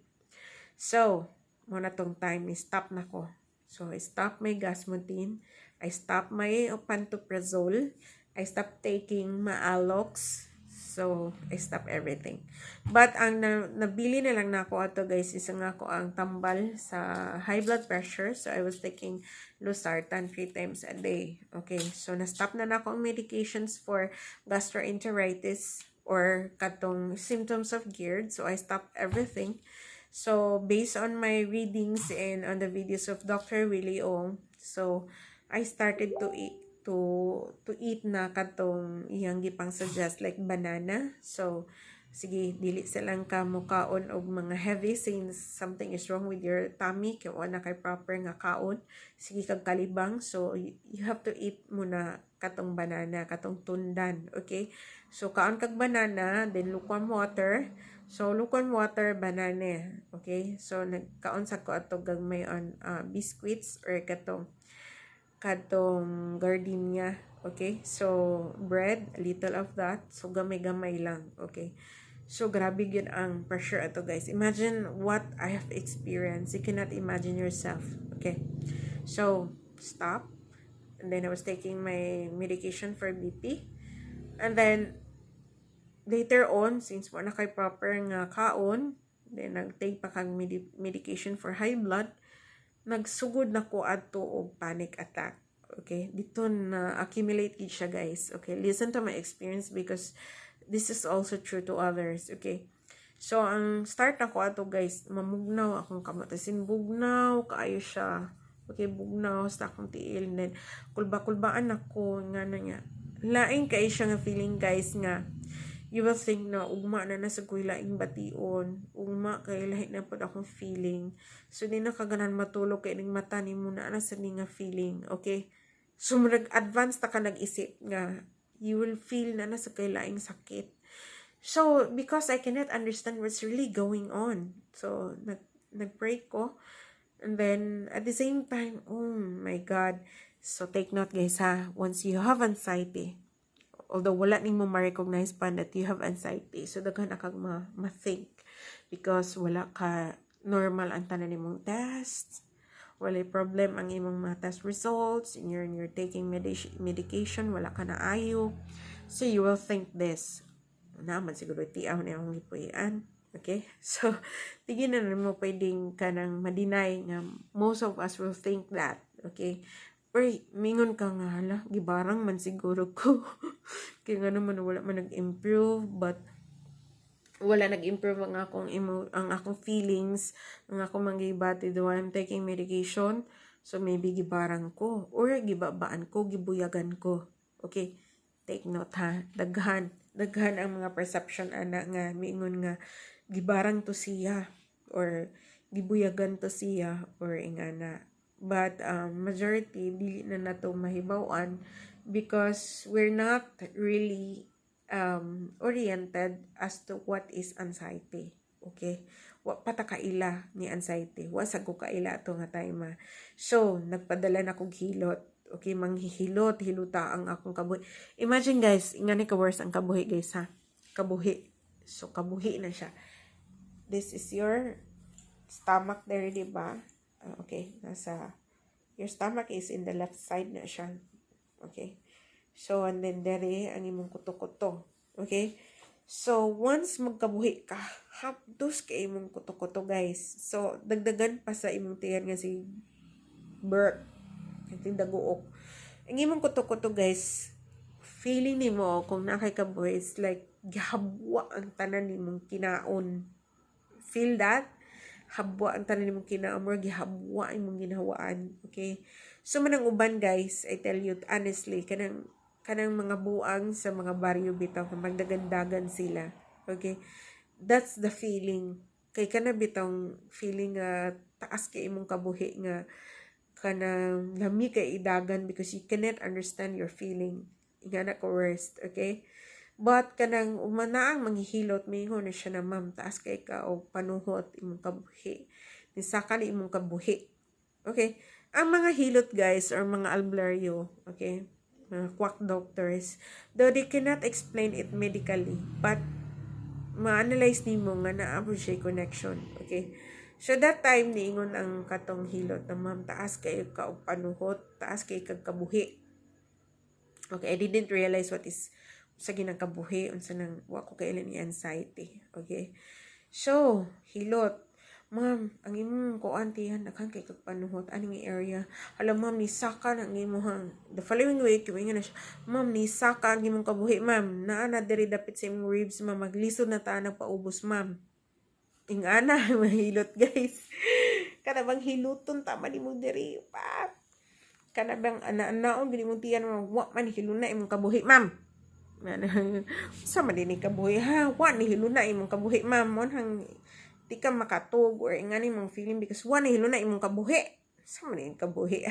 So muna tong time, stop na ko. So, I stop my gasmotin. I stop my pantoprazole. I stop taking Maalox. So, I stop everything. But, ang nabili na lang na ako ato guys, isa nga ko ang tambal sa high blood pressure. So, I was taking losartan 3 times a day. Okay, so, na-stop na ako ang medications for gastroenteritis or katong symptoms of GERD. So, I stopped everything. So, based on my readings and on the videos of Dr. Willie Ong, so, I started to eat na katong iyang gipang suggest like banana. So, sige, dili silang ka mukaon og mga heavy since something is wrong with your tummy, kaya wala kay proper nga kaon. Sige kag kalibang. So, you have to eat muna katong banana, katong tundan, okay? So, kaon kag banana, then lukewarm water. So, lukewarm water, banana. Okay? So, nagkaon sa ko ato gagmay on biscuits or katong gardenia. Okay? So, bread, a little of that. So, gamay-gamay lang. Okay? So, grabe yun ang pressure ato guys. Imagine what I have experienced. You cannot imagine yourself. Okay? So, stop. And then, I was taking my medication for BP. And then, later on, since wala kay proper nga kaon, then nag-take pa kang medication for high blood, nagsugod na ko adto og panic attack. Okay? Dito na accumulate gid siya guys. Okay? Listen to my experience because this is also true to others. Okay? So, ang start ako ato guys, mamugnaw akong kamatasin. Bugnaw, kaayo siya. Okay? Bugnaw, sa akong tiil. And then, kulba-kulbaan ako, nga na nga. Laing kayo siya nga feeling guys nga, you will think na ugma na nasa kuy laing bation, ugma kay lahi na pud akong feeling, so di na kaganan matulog kay ning mata ni mo na sa ni nga feeling, okay. So advance ta ka nag-isip nga you will feel na nasa kay laing sakit. So because I cannot understand what's really going on, so nag-pray ko, and then at the same time, oh my God, so take note guys ha, once you have anxiety, although wala ning mo ma-recognize pa that you have anxiety, so daghan kag ma-think because wala ka normal ang tanan nimong test, wala problem ang imong mga test results, and you're taking medication, wala ka na ayo, so you will think this naman siguro tiaw na akong gipuy-an, Okay? So, tingin na mo pwedeng ka nang ma-deny nga most of us will think that. Okay? Or, mingon ka nga, hala, gibarang man siguro ko. Kaya nga naman, wala man nag-improve, but wala nag-improve ang akong feelings, ang akong manggibati do I'm taking medication. So, maybe gibarang ko, or gibabaan ko, gibuyagan ko. Okay? Take note ha. Daghan ang mga perception ana nga mingon nga gibarang to siya or gibuyagan to siya or ingana. But majority dili na nato mahibaw-an because we're not really oriented as to what is anxiety. Okay? Wa pata kaila ni anxiety. Wa sa ko kaila to nga time. So, nagpadala na kog hilot. Okay, manghihilot, hiluta ang akong kabuhi. Imagine guys, ingani ka worse ang kabuhi guys ha. Kabuhi. So, kabuhi na siya. This is your stomach there, di ba? Okay, your stomach is in the left side na siya. Okay. So, and then dere ang imong kuto-kuto. Okay? So, once magkabuhi ka, hapdos ka imong kuto-kuto, guys. So, dagdagan pa sa imong tiyan nga si Bert. Yung daguok. Ang imong kuto-kuto, guys, feeling ni mo kung nakay kabuhi, it's like, gihabwa ang tanan ni mong kinaon. Feel that? Habwa ang tanan ni mong kinaon, or gihabwa ang mong ginhawaan. Okay? So, manang uban, guys, I tell you, honestly, kanang mga buang sa mga baryo bitaw kung magdagandagan sila. Okay? That's the feeling. Kay kana bitong feeling nga taas kay imong kabuhi nga kanang lami kay idagan because you cannot understand your feeling. Ingana ko worst. Okay? But kanang umanaang manghihilot mingon na siya na ma'am taas kay ka o panuhot imong kabuhi. Nisaka ni imong kabuhi. Okay? Ang mga hilot guys or mga albularyo, okay? Mga quack doctors, though they cannot explain it medically, but ma-analyze nimo nga naa po siya connection. Okay? So that time niingon ang katong hilot na ma'am taas kay ka og panuhot, taas kay kag kabuhi. Okay, I didn't realize what is sa ginang kabuhi unsa nang wa ko kailan ni anxiety. Okay? So, hilot. Ma'am, ang imong kuan tiyan nakang kay kag panuhot aning area. Alam ma'am ni saka ang imong the following week kiwingan na siya. Ma'am ni saka ang imong kabuhi ma'am. Naa na diri dapit sa imong ribs ma'am maglisod na ta nagpaubos ma'am. Ingana mahilot guys. Kana bang hiluton tama nimo diri pa. Kana bang ana-anaon gini mong tiyan ma'am wa man hiluna imong kabuhi ma'am. Sa man din kabuhi ha. Wa ni hiluna imong kabuhi ma'am. Mon hang di ka makatug or ingani mong feeling because one hilo na imong kabuhi. Sa man yung kabuhi.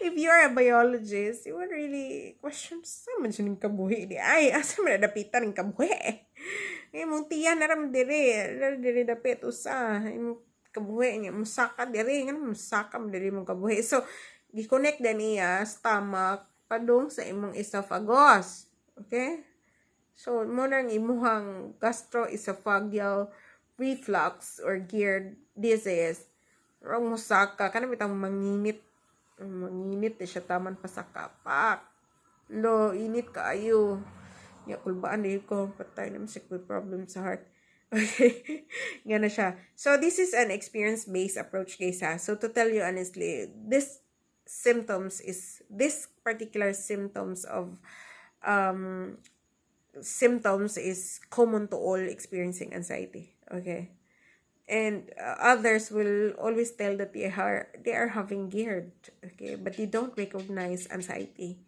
If you are a biologist, you would really question sa man siya yung kabuhi. Ay, asa man nadapitan yung kabuhi. Imong tiyan na ram diri dapit usa. Imong kabuhi niya, musaka diri. Nga musaka mo diri mong kabuhi. So, gi-connect din niya stomach padung sa imong esophagus. Okay? So, mo nang imuhang gastroesophageal reflux or geared disease. Rong musaka kana bitang manginit na siya taman pa sa kapak. Lo init kaayo. Ya kulbaan di ko patay na siya with problem sa heart. Okay. Nga na siya. So this is an experience-based approach guys ha. So to tell you honestly, this particular symptoms is common to all experiencing anxiety. Okay. And others will always tell that they are having GERD. Okay. But they don't recognize anxiety.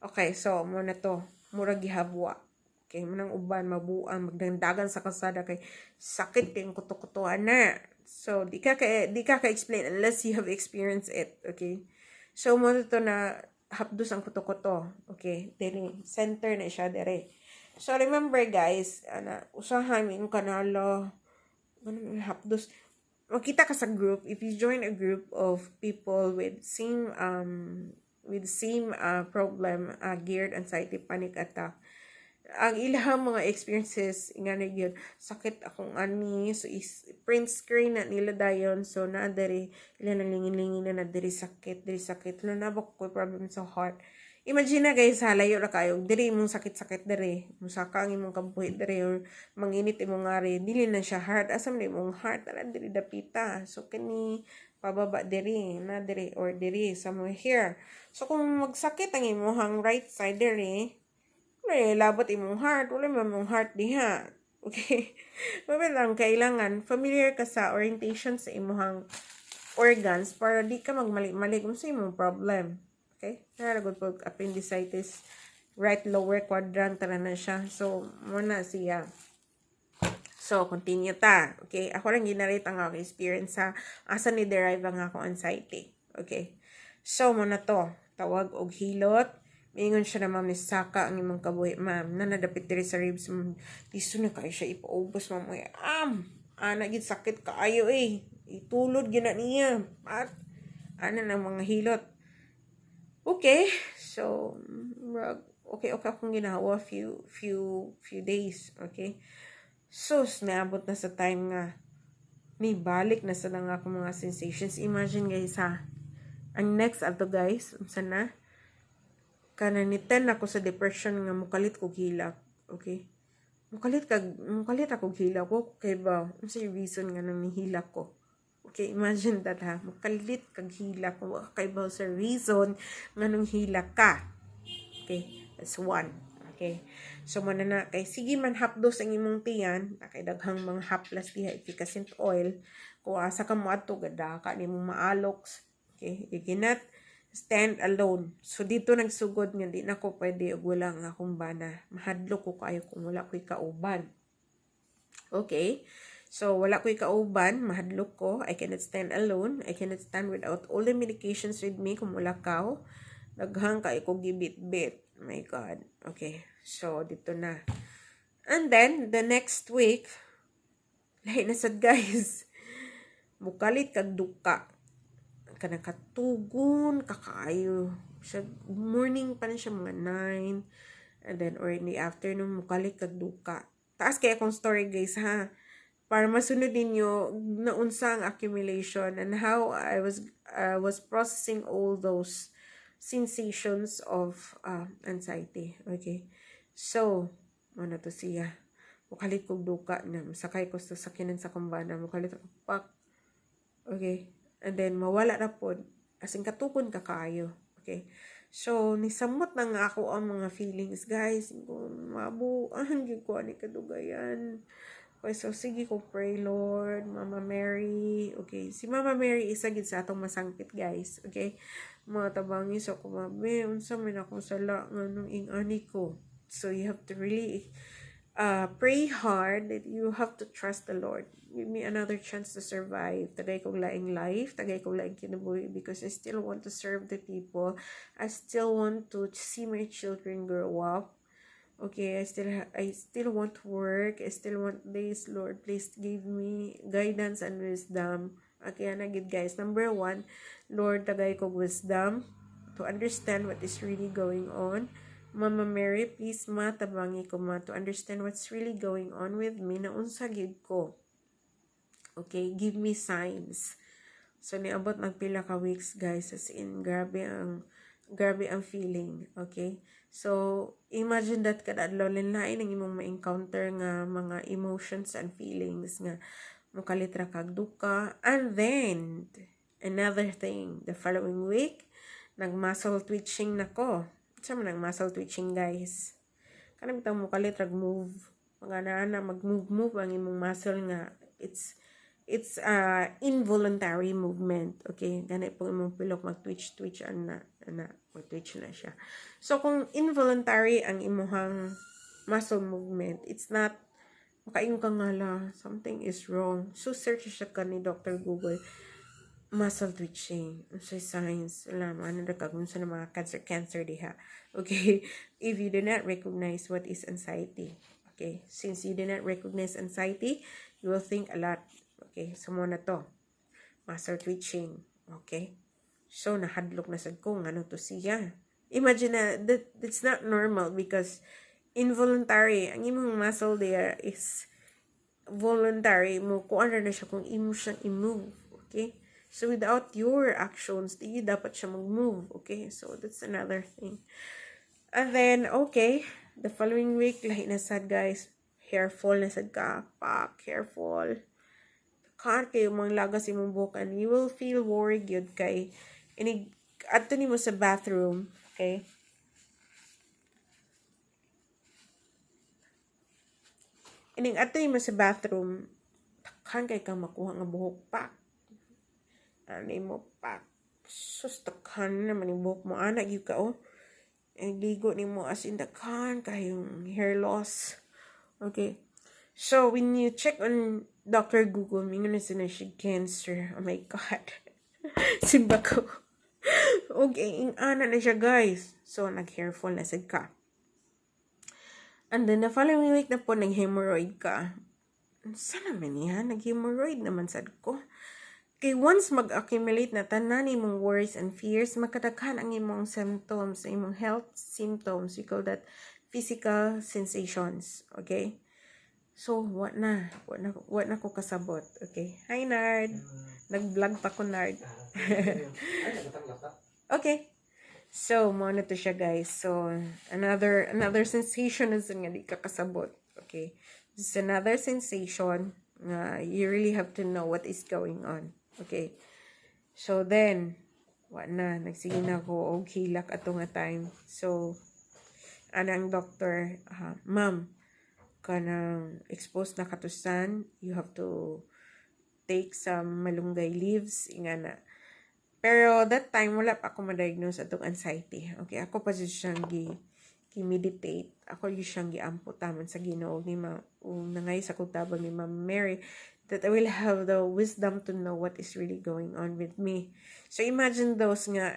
Okay. So, muna to. Mura gihabwa. Okay. Munang uban, mabuang, magdandagan sa kasada kay sakit kayong kuto-kutuan na. So, di ka ka-explain unless you have experienced it. Okay. So, muna to na hapdos ang kuto-kuto. Okay. Dere, center na siya, dere. So, remember guys, usahan yung kanalo, hapdos, makita ka sa group, if you join a group of people with same problem, geared anxiety, panic attack, ang ilang mga experiences, nga na yun, sakit akong ani, so print screen na nila dayon, so na dari, ilan ang lingin-lingin na diri sakit, lalo na ba ko problem sa heart, Imagine na guys, halayo ra kayo, diri imong sakit-sakit diri, musaka ang imong kabuhi diri or manginit imong ngari, dili na siya heart, asam na imong heart, ala diri dapita. So kini pababa diri, na diri or diri somewhere here. So kung magsakit ang imong right side diri, wala labot imong heart, wala man imong heart diha. Okay? Mabit lang kailangan familiar ka sa orientation sa imong organs para di ka magmali-mali kung sa imong problem. Okay? Naragot po appendicitis, right lower quadrant na siya. So, muna siya. So, continue ta. Okay? Ako lang ginarate ang ako experience sa asa ni derive ang ako anxiety. Okay? So, muna to. Tawag og hilot. Mingon siya na ma'am ni saka ang imong kabuhi. Ma'am, nanadapit diri sa ribs. Tiso na kayo siya ipaubos ma'am. Nagit sakit kaayo eh. Itulod gina niya. At, ng mga hilot. Okay, so okay akong ginawa few days, okay? So naabot na sa time nga may balik na sa lang ako mga sensations. Imagine guys ha. Ang next ato guys, unsa na? Kananitan ako sa depression nga mukalit ko hilak, okay? Mukalit ako hilak ko kay ba unsa yung reason nga nang nihilak ko? Okay, imagine that ha. Makalit kag hila kung kay ba sa reason nga nung hila ka. Okay, that's one. Okay. So man na kay sige man hapdos ang imong tiyan, kay daghang mga haplas diha efficacent oil. Kung asa ka mo adto gada ka nimo maalox. Okay, you cannot stand alone. So dito nagsugod nga di na ko pwede og wala nga akong bana. Mahadlok ko kayo kung wala ko'y kauban. Okay. So, wala ko'y kauban, mahadlok ko, I cannot stand alone, I cannot stand without all the medications with me, kung wala kao, daghang ka ko gibit-bit. My God. Okay, so, dito na. And then, the next week, lahi na sad guys, mukalit kag duka. Kanang katugon, kakaayo. Siya, morning pa na siya mga 9, and then, or in the afternoon, mukalit kag duka. Taas kaya akong story guys ha, para masunod ninyo na unsa ang accumulation and how I was processing all those sensations of anxiety. Okay, so ano to siya, mukalit kog duka na sakay ko sa sakyanan sa kumbana, mukalit ako pak. Okay, and then mawala na po asing katukon ka kaayo. Okay, so nisamot na nga ako ang mga feelings guys, mabuan gyud ko ani kadugayan. Okay, so sige ko pray Lord, Mama Mary. Okay, si Mama Mary isa gid sa atong masangpit guys. Okay, mga tabangi so kumabe unsa man akong sala nganong ingani ko. So you have to really pray hard, that you have to trust the Lord. Give me another chance to survive. Tagay kong laing life, tagay kong laing kinabuhi, because I still want to serve the people. I still want to see my children grow up. Okay, I still want work. I still want this. Lord, please give me guidance and wisdom. Okay, nagid guys. Number 1, Lord, tagay ko wisdom to understand what is really going on. Mama Mary, please tabangi ko to understand what's really going on with me na unsa gid ko. Okay, give me signs. So niabot magpila ka weeks guys, as in grabe ang feeling. Okay, so imagine that kadadlaw lain ang imong ma-encounter nga mga emotions and feelings nga mukalitra kag duka. And then another thing, the following week nag-muscle twitching nako. Sa man ang muscle twitching guys, kanang bitaw mukalitra move, mga na mag-move ang imong muscle nga it's involuntary movement. Okay, gani po imong pilok mag-twitch ana twitch na siya. So kung involuntary ang imong muscle movement, it's not makaingon ka nga something is wrong. So search siya ka ni Dr. Google, muscle twitching, unsay signs, ano na kung sa mga cancer diha. Okay, if you do not recognize what is anxiety, okay, since you do not recognize anxiety, you will think a lot. Okay, so muna to, muscle twitching. Okay, so nahadlok na sad ko ano to siya. Imagine na that's not normal, because involuntary ang imong muscle there is voluntary mo kung ano na siya kung imo siyang i-move. Okay, So without your actions, di dapat siya mag-move. Okay, so that's another thing. And then, okay, the following week, lahi na sad guys. Hair fall na sad ka. Pak, hair fall. Kan kayo mga lagas imong buhok and you will feel worried yun kay inig adto nimo sa bathroom. Okay? Ining adto nimo sa bathroom, kan kay ka makuha nga buhok pak. Ano mo pak. Sus, takhan naman yung buhok mo. Anak yun ka, oh. Ligo ni mo as in takhan kayong hair loss. Okay. So, when you check on Dr. Google, mingon na siya cancer. Oh my God. Simba ko. Okay, ana na siya, guys. So, nag-hair fall na sad ka. And then, the following week na po, nag-hemorrhoid ka. Sana man yan, nag-hemorrhoid naman sad ko. Kay once mag-accumulate na tanan imong worries and fears, makadaghan ang imong symptoms, imong health symptoms. We call that physical sensations. Okay? So, what na ko kasabot. Okay? Hi, Nard. Nag-vlog pa ko, Nard. Okay. So, mo na to siya, guys. So, another sensation is nga di ka kasabot. Okay? This is another sensation. You really have to know what is going on. Okay. So then, nagsige na ko og hilak ato nga time. So, anang doctor, ma'am, kanang exposed na katusan, you have to take some malunggay leaves, ingana. Pero that time, wala pa ako ma-diagnose atong anxiety. Okay, ako pa siyang gi-meditate. Ako yung siyang gi-ampo taman sa Ginoo ni nangay sa kutabang ni Ma'am Mary, that I will have the wisdom to know what is really going on with me. So imagine those nga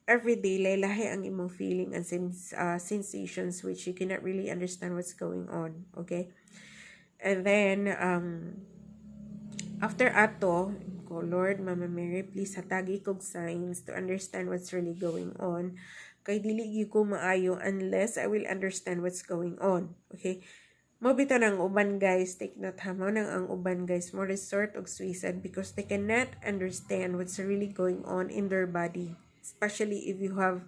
every day lahi ang imong feeling and sensations which you cannot really understand what's going on. Okay? And then after ato, ko Lord, Mama Mary, please hatagi kog signs to understand what's really going on. Kay dili gyud ko maayo unless I will understand what's going on. Okay? Mabito ng uban guys, take note ha, nang ang uban guys mo resort og suicide because they cannot understand what's really going on in their body, especially if you have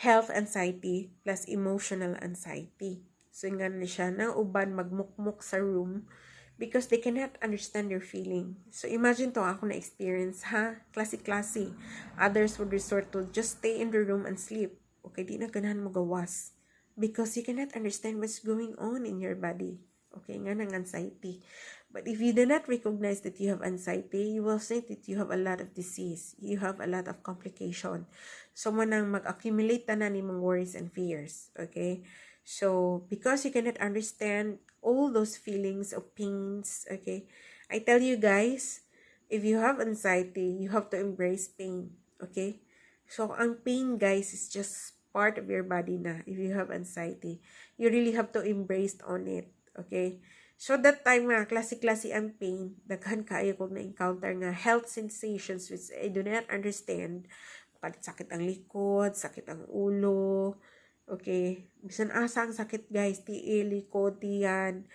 health anxiety plus emotional anxiety. So nga na siya nang uban magmukmuk sa room because they cannot understand your feeling. So imagine to ako na experience ha, klase-klase. Others would resort to just stay in the room and sleep. Okay, di na ganahan mo gawas. Because you cannot understand what's going on in your body. Okay, nga ng anxiety. But if you do not recognize that you have anxiety, you will think that you have a lot of disease. You have a lot of complication. So, manang mag-accumulate na nimong worries and fears. Okay? So, because you cannot understand all those feelings of pains, okay? I tell you guys, if you have anxiety, you have to embrace pain. Okay? So, ang pain, guys, is just part of your body na. If you have anxiety, you really have to embrace on it. Okay? So that time nga, klase-klase ang pain, daghan kaayo kog na-encounter nga health sensations which I do not understand. Sakit ang likod, sakit ang ulo, okay? Bisan asa ang sakit guys, tiil, likod, tiyan.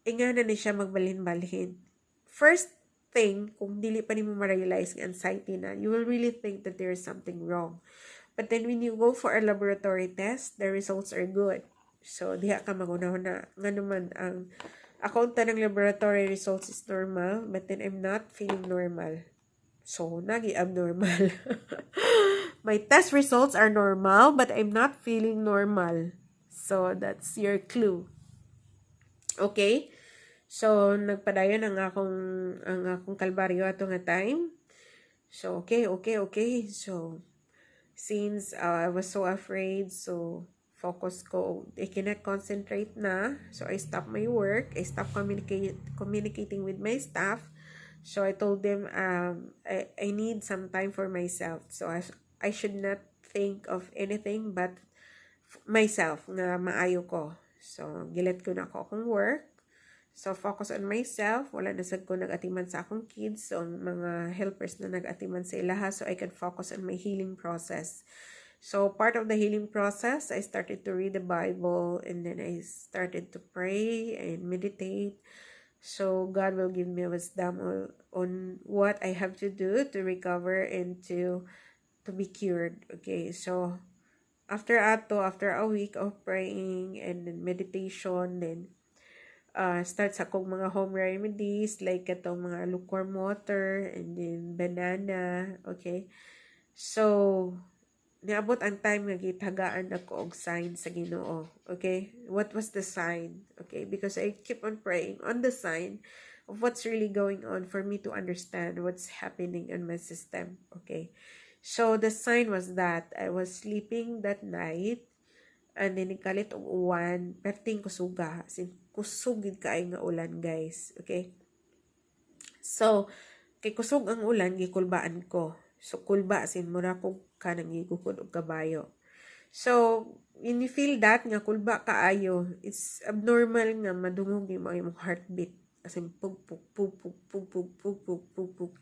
Nga na ni siya magbalhin-balhin. First thing, kung dili pa nimo ma-realize ng anxiety na, you will really think that there is something wrong. But then when you go for a laboratory test, the results are good. So, diha ka magunaw na. Nga naman, ang akaunta ng laboratory results is normal, but then I'm not feeling normal. So, nagi-abnormal. My test results are normal, but I'm not feeling normal. So, that's your clue. Okay? So, nagpadayon ang akong kalbaryo ato nga time. So, okay. So, since I was so afraid, so focus ko, I cannot concentrate na. So I stopped my work. I stopped communicating with my staff. So I told them I need some time for myself. So I should not think of anything but myself na maayo ko. So gilet ko na ako akong work. So, focus on myself. Wala na sad ko nag-atiman sa akong kids. So, mga helpers na nag-atiman sa ilaha. So, I can focus on my healing process. So, part of the healing process, I started to read the Bible. And then, I started to pray and meditate. So God will give me wisdom on what I have to do to recover and to be cured. Okay, so after a week of praying and then meditation, then start sa akong mga home remedies like itong mga lukewarm water and then banana. Okay, so niabot ang time nga gitagaan ako og sign sa Ginoo. Okay, what was the sign? Okay, because I keep on praying on the sign of what's really going on for me to understand what's happening in my system. Okay, so the sign was that I was sleeping that night and then nagkalit og uwan perting kusuga, as in kusugid kaay nga ulan, guys. Okay, so kay kusog ang ulan gikulbaan ko. So kulba as in mura ko kanang gigukod og kabayo. So when you feel that nga kulba kaayo, it's abnormal nga madungog yung mga imong heartbeat, as in pug pug pug pug pug pug pug pug pug pug.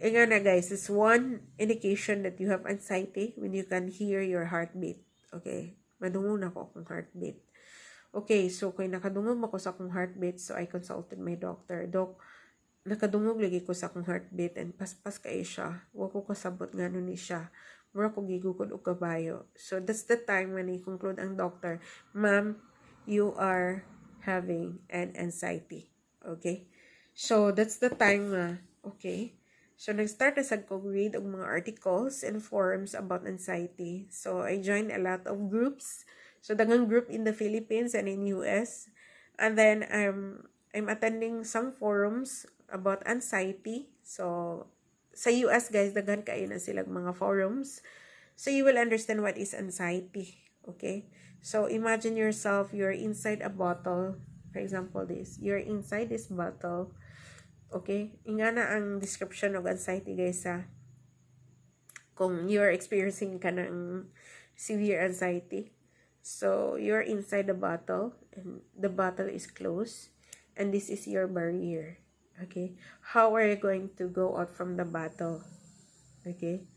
E nga na, guys, it's one indication that you have anxiety when you can hear your heartbeat. Okay, madungog na ko akong heartbeat. Okay, so kay nakadungog ako sa akong heartbeat, so I consulted my doctor. Doc, nakadungog lagi ko sa akong heartbeat and paspas kay siya. Wa ko kasabot ngano ni siya. Mura ko gigugod og kabayo. So that's the time when I conclude ang doctor, ma'am, you are having an anxiety. Okay? So that's the time okay. So nag-start na sad ko read og mga articles and forums about anxiety. So I joined a lot of groups. So daghang group in the Philippines and in US. And then I'm attending some forums about anxiety. So sa US, guys, daghan kayo na silang mga forums. So you will understand what is anxiety. Okay? So imagine yourself, you're inside a bottle. For example, this. You're inside this bottle. Okay? Inga na ang description of anxiety, guys, kung you're experiencing ka ng severe anxiety. So you're inside the bottle and the bottle is closed and this is your barrier. Okay? How are you going to go out from the bottle? Okay?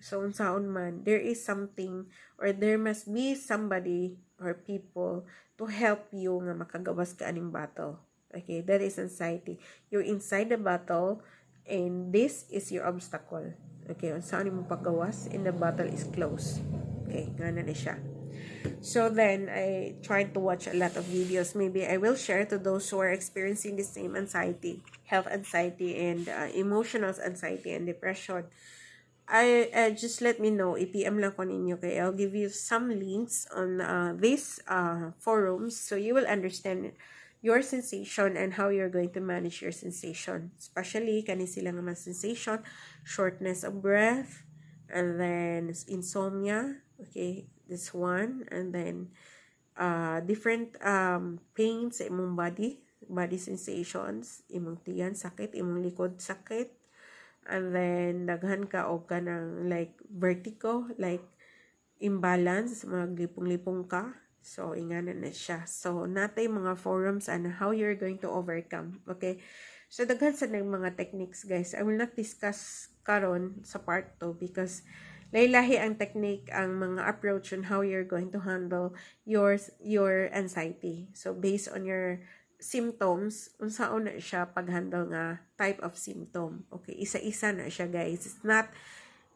So unsaon man, there is something or there must be somebody or people to help you nga makagawas ka aning bottle. Okay? That is anxiety. You're inside the bottle and this is your obstacle. Okay? Unsaon mo pagawas and the bottle is closed. Okay? Ngana na siya. So then I tried to watch a lot of videos. Maybe I will share to those who are experiencing the same anxiety, health anxiety, and emotional anxiety and depression. I just let me know. I-PM lang ko ninyo kay I'll give you some links on these forums so you will understand your sensation and how you're going to manage your sensation. Especially kani sila nga sensation, shortness of breath, and then insomnia. Okay, this one, and then different pains sa imong body sensations, imong tiyan sakit, imong likod sakit, and then daghan ka og kanang like vertigo, like imbalance, maglipong-lipong ka. So ingana na siya. So natay mga forums and how you're going to overcome. Okay, so daghan sa mga techniques, guys. I will not discuss karon sa part 2 because lahi-lahi ang technique, ang mga approach on how you're going to handle your anxiety. So based on your symptoms, unsaon na siya pag-handle nga type of symptom. Okay, isa-isa na siya, guys.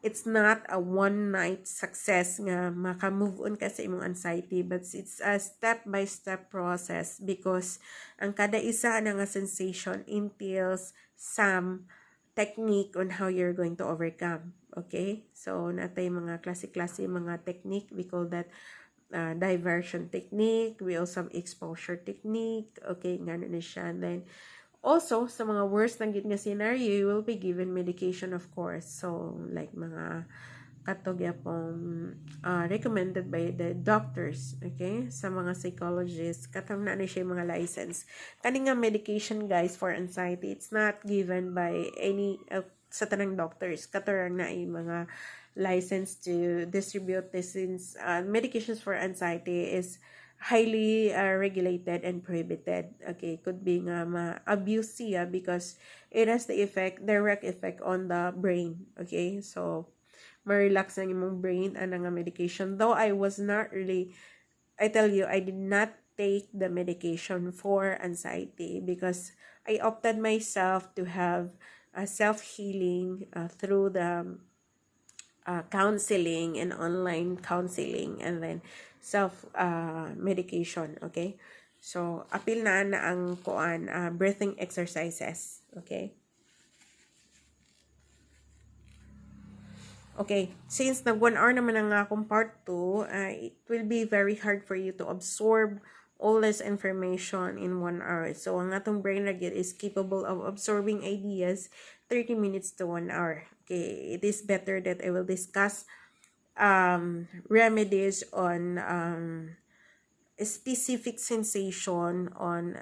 It's not a one night success nga maka-move on ka sa imong anxiety, but it's a step-by-step process because ang kada isa na nga sensation entails some technique on how you're going to overcome. Okay? So, natay mga klase-klase mga technique. We call that diversion technique. We also have exposure technique. Okay, nga na siya. Then, also, sa mga worst na gid nga scenario, you will be given medication, of course. So, like mga katog yapong recommended by the doctors, okay? Sa mga psychologists, katam na siya mga license. Kani nga medication, guys, for anxiety, it's not given by any sa tanang doctors. Katarang na mga license to distribute this since medications for anxiety is highly regulated and prohibited. Okay, could be nga ma-abuse siya because it has the direct effect on the brain. Okay, so ma-relax ang imong brain ang nga medication. Though I was not really, I tell you, I did not take the medication for anxiety, because I opted myself to have a self-healing through the counseling and online counseling, and then self medication. Okay, so apil na ang kuan breathing exercises. Okay. Okay, since nag 1 hour naman ang akong part 2, it will be very hard for you to absorb all this information in 1 hour. So, ang atong brain na is capable of absorbing ideas 30 minutes to 1 hour. Okay, it is better that I will discuss remedies on a specific sensation on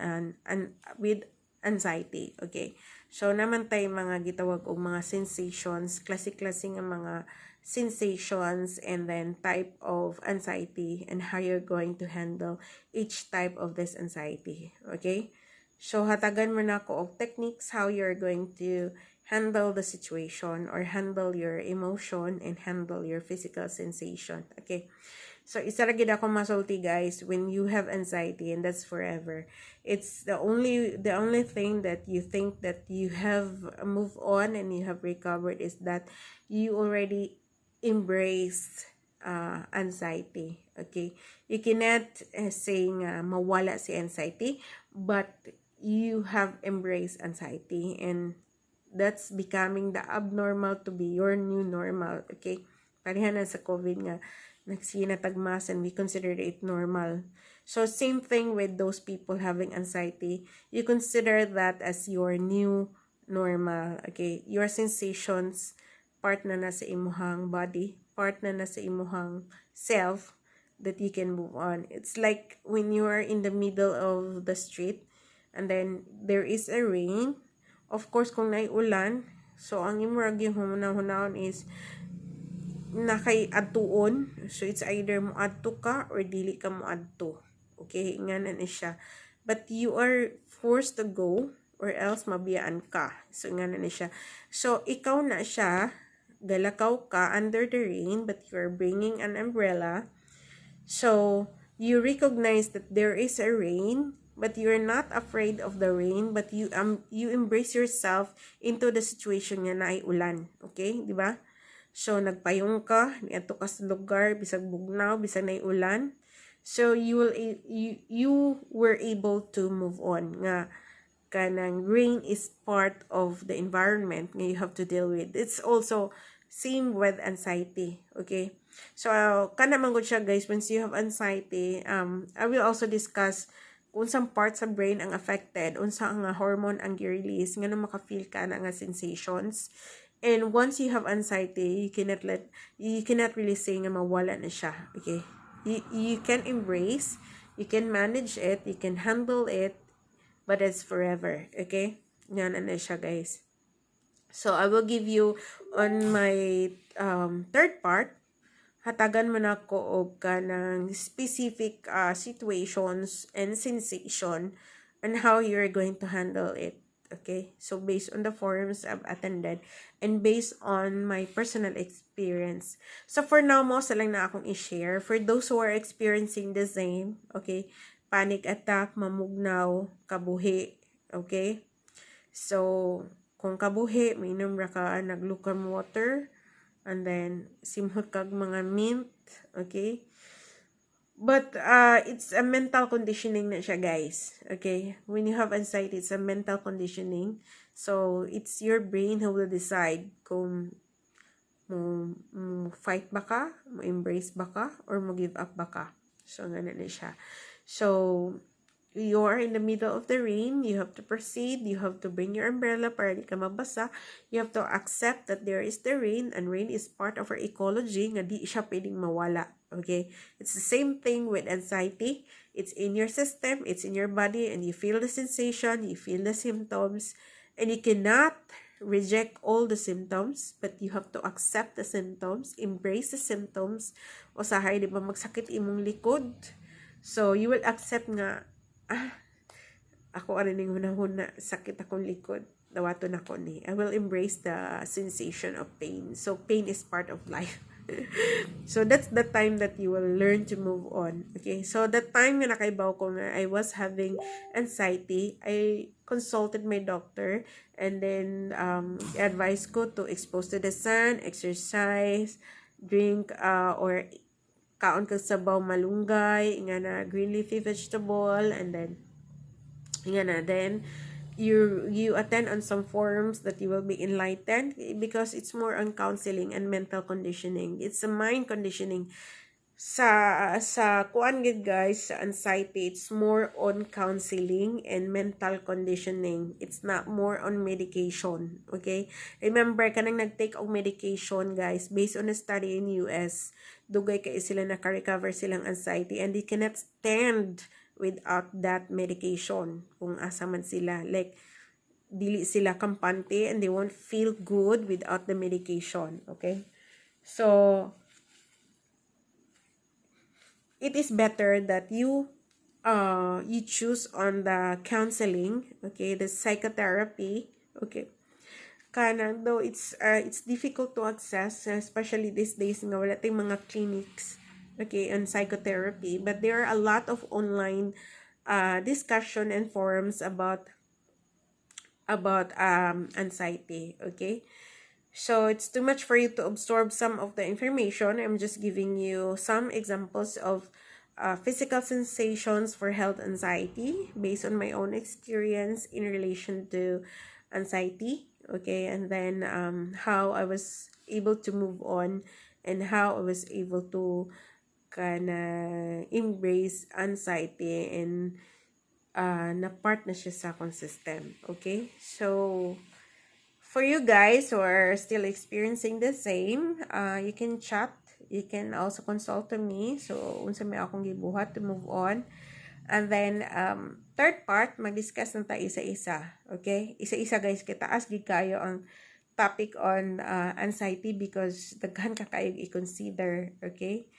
with anxiety. Okay, so naman tayo mga gitawag og mga sensations, klase-klase nga mga sensations, and then type of anxiety and how you're going to handle each type of this anxiety. Okay, so hatagan mo na ako og techniques how you're going to handle the situation or handle your emotion and handle your physical sensation. Okay, so isa ra gid ako masulti guys, when you have anxiety, and that's forever, it's the only thing that you think that you have moved on and you have recovered is that you already embrace anxiety. Okay, you cannot say nga mawala si anxiety, but you have embraced anxiety, and that's becoming the abnormal to be your new normal. Okay, pareha na sa COVID nga nagsinatagmas, and we consider it normal. So same thing with those people having anxiety, you consider that as your new normal. Okay, your sensations part na sa imuhang body, part na sa imuhang self, that you can move on. It's like when you are in the middle of the street and then there is a rain. Of course, kung naiulan, so ang imurag yung hunahunahon is nakay adtuon. So it's either mo adto ka or dili ka mo adto. Okay, nganan na siya. But you are forced to go or else mabiyaan ka. So nganan na siya. So ikaw na siya, galakaw ka under the rain, but you are bringing an umbrella. So you recognize that there is a rain, but you're not afraid of the rain, but you embrace yourself into the situation nga na ay ulan. Okay, di ba? So nagpayong ka, niadto ka sa lugar bisag bugnaw, bisag na ulan. So you were able to move on nga kanang rain is part of the environment nga you have to deal with. It's also same with anxiety. Okay, so kana man gud siya guys, once you have anxiety, I will also discuss unsang part sa brain ang affected, unsa ang hormone ang gi-release nga maka-feel ka na nga sensations. And once you have anxiety, you cannot really say nga mawala na siya. Okay, you can embrace, you can manage it, you can handle it, but it's forever. Okay, yan na siya guys. So I will give you on my third part, hatagan mo na ko og kanang specific situations and sensation and how you're going to handle it. Okay, so based on the forums I've attended and based on my personal experience. So for now, mo sa lang na akong i-share for those who are experiencing the same. Okay, panic attack, mamugnaw, kabuhi. Okay, so kung kabuhi, mainom ra ka naglukewarm water, and then simhot kag mga mint. Okay, but it's a mental conditioning na siya guys. Okay, when you have anxiety, it's a mental conditioning. So it's your brain who will decide kung mo fight ba ka, mo embrace ba ka, or mo give up ba ka. So ganun na siya. So you are in the middle of the rain, you have to proceed, you have to bring your umbrella para di ka mabasa, you have to accept that there is the rain, and rain is part of our ecology, nga di siya pwedeng mawala. Okay, it's the same thing with anxiety. It's in your system, it's in your body, and you feel the sensation, you feel the symptoms, and you cannot reject all the symptoms, but you have to accept the symptoms, embrace the symptoms. Usahay, di ba magsakit imong likod, so you will accept nga, ako arining hunahuna, sakit akong likod, dawaton ako ni. I will embrace the sensation of pain. So pain is part of life. So that's the time that you will learn to move on. Okay, so the time nga nakaibaw ko nga I was having anxiety, I consulted my doctor, and then advice ko to expose to the sun, exercise, drink or kaon ka sabaw malunggay, nga na green leafy vegetable, and then nga na then you attend on some forums that you will be enlightened, because it's more on counseling and mental conditioning. It's a mind conditioning. Sa kuan gid guys, sa anxiety, it's more on counseling and mental conditioning. It's not more on medication. Okay, remember kanang nagtake og medication guys, based on a study in US, dugay kay sila naka-recover silang anxiety, and they cannot stand without that medication kung asa man sila, like dili sila kampante, and they won't feel good without the medication. Okay, so it is better that you choose on the counseling, okay, the psychotherapy. Okay, kanang though it's difficult to access, especially these days nga wala tayong mga clinics, okay, on psychotherapy, but there are a lot of online discussion and forums about anxiety. Okay, so it's too much for you to absorb some of the information. I'm just giving you some examples of physical sensations for health anxiety based on my own experience in relation to anxiety. Okay, and then how I was able to move on, and how I was able to kinda embrace anxiety, and na part na siya sa akong system. Okay, so for you guys who are still experiencing the same, you can chat, you can also consult to me, so unsa may akong gibuhat to move on. And then third part, mag-discuss na tayo isa-isa. Okay, isa-isa guys, kita as gid kayo ang topic on anxiety, because daghan ka kayo i-consider. Okay,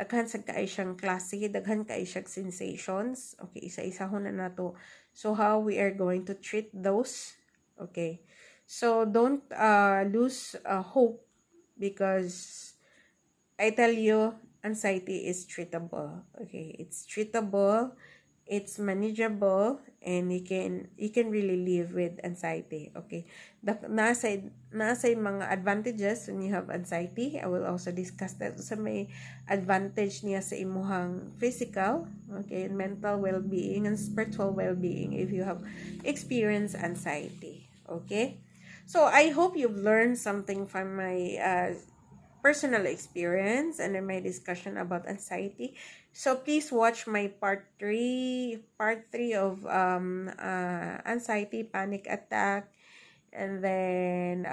daghan sa kayo siyang klase, daghan kayo siyang sensations. Okay, isa-isa ho na nato. So how we are going to treat those. Okay, so don't lose hope, because I tell you, anxiety is treatable. Okay, it's treatable, it's manageable, and you can really live with anxiety. Okay, nasa mga advantages when you have anxiety. I will also discuss that. So may advantage niya sa imuhang physical, okay, mental well-being, and spiritual well-being if you have experienced anxiety. Okay, so I hope you've learned something from my personal experience and my discussion about anxiety. So please watch my part 3 of anxiety, panic attack, and then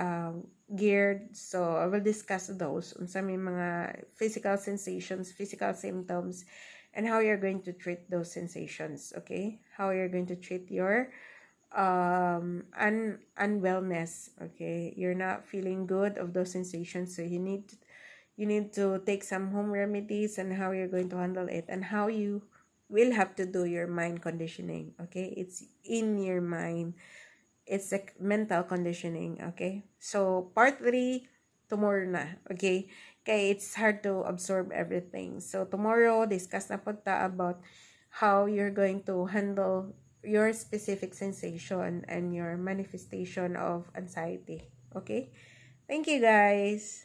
geared. So I will discuss those, unsa may mga physical sensations, physical symptoms, and how you're going to treat those sensations. Okay, how you're going to treat your unwellness. Okay, you're not feeling good of those sensations, so you need to take some home remedies, and how you're going to handle it, and how you will have to do your mind conditioning. Okay, it's in your mind, it's a mental conditioning. Okay, so part 3 tomorrow na. Okay, it's hard to absorb everything, so tomorrow discuss na po ta about how you're going to handle your specific sensation and your manifestation of anxiety. Okay, thank you guys.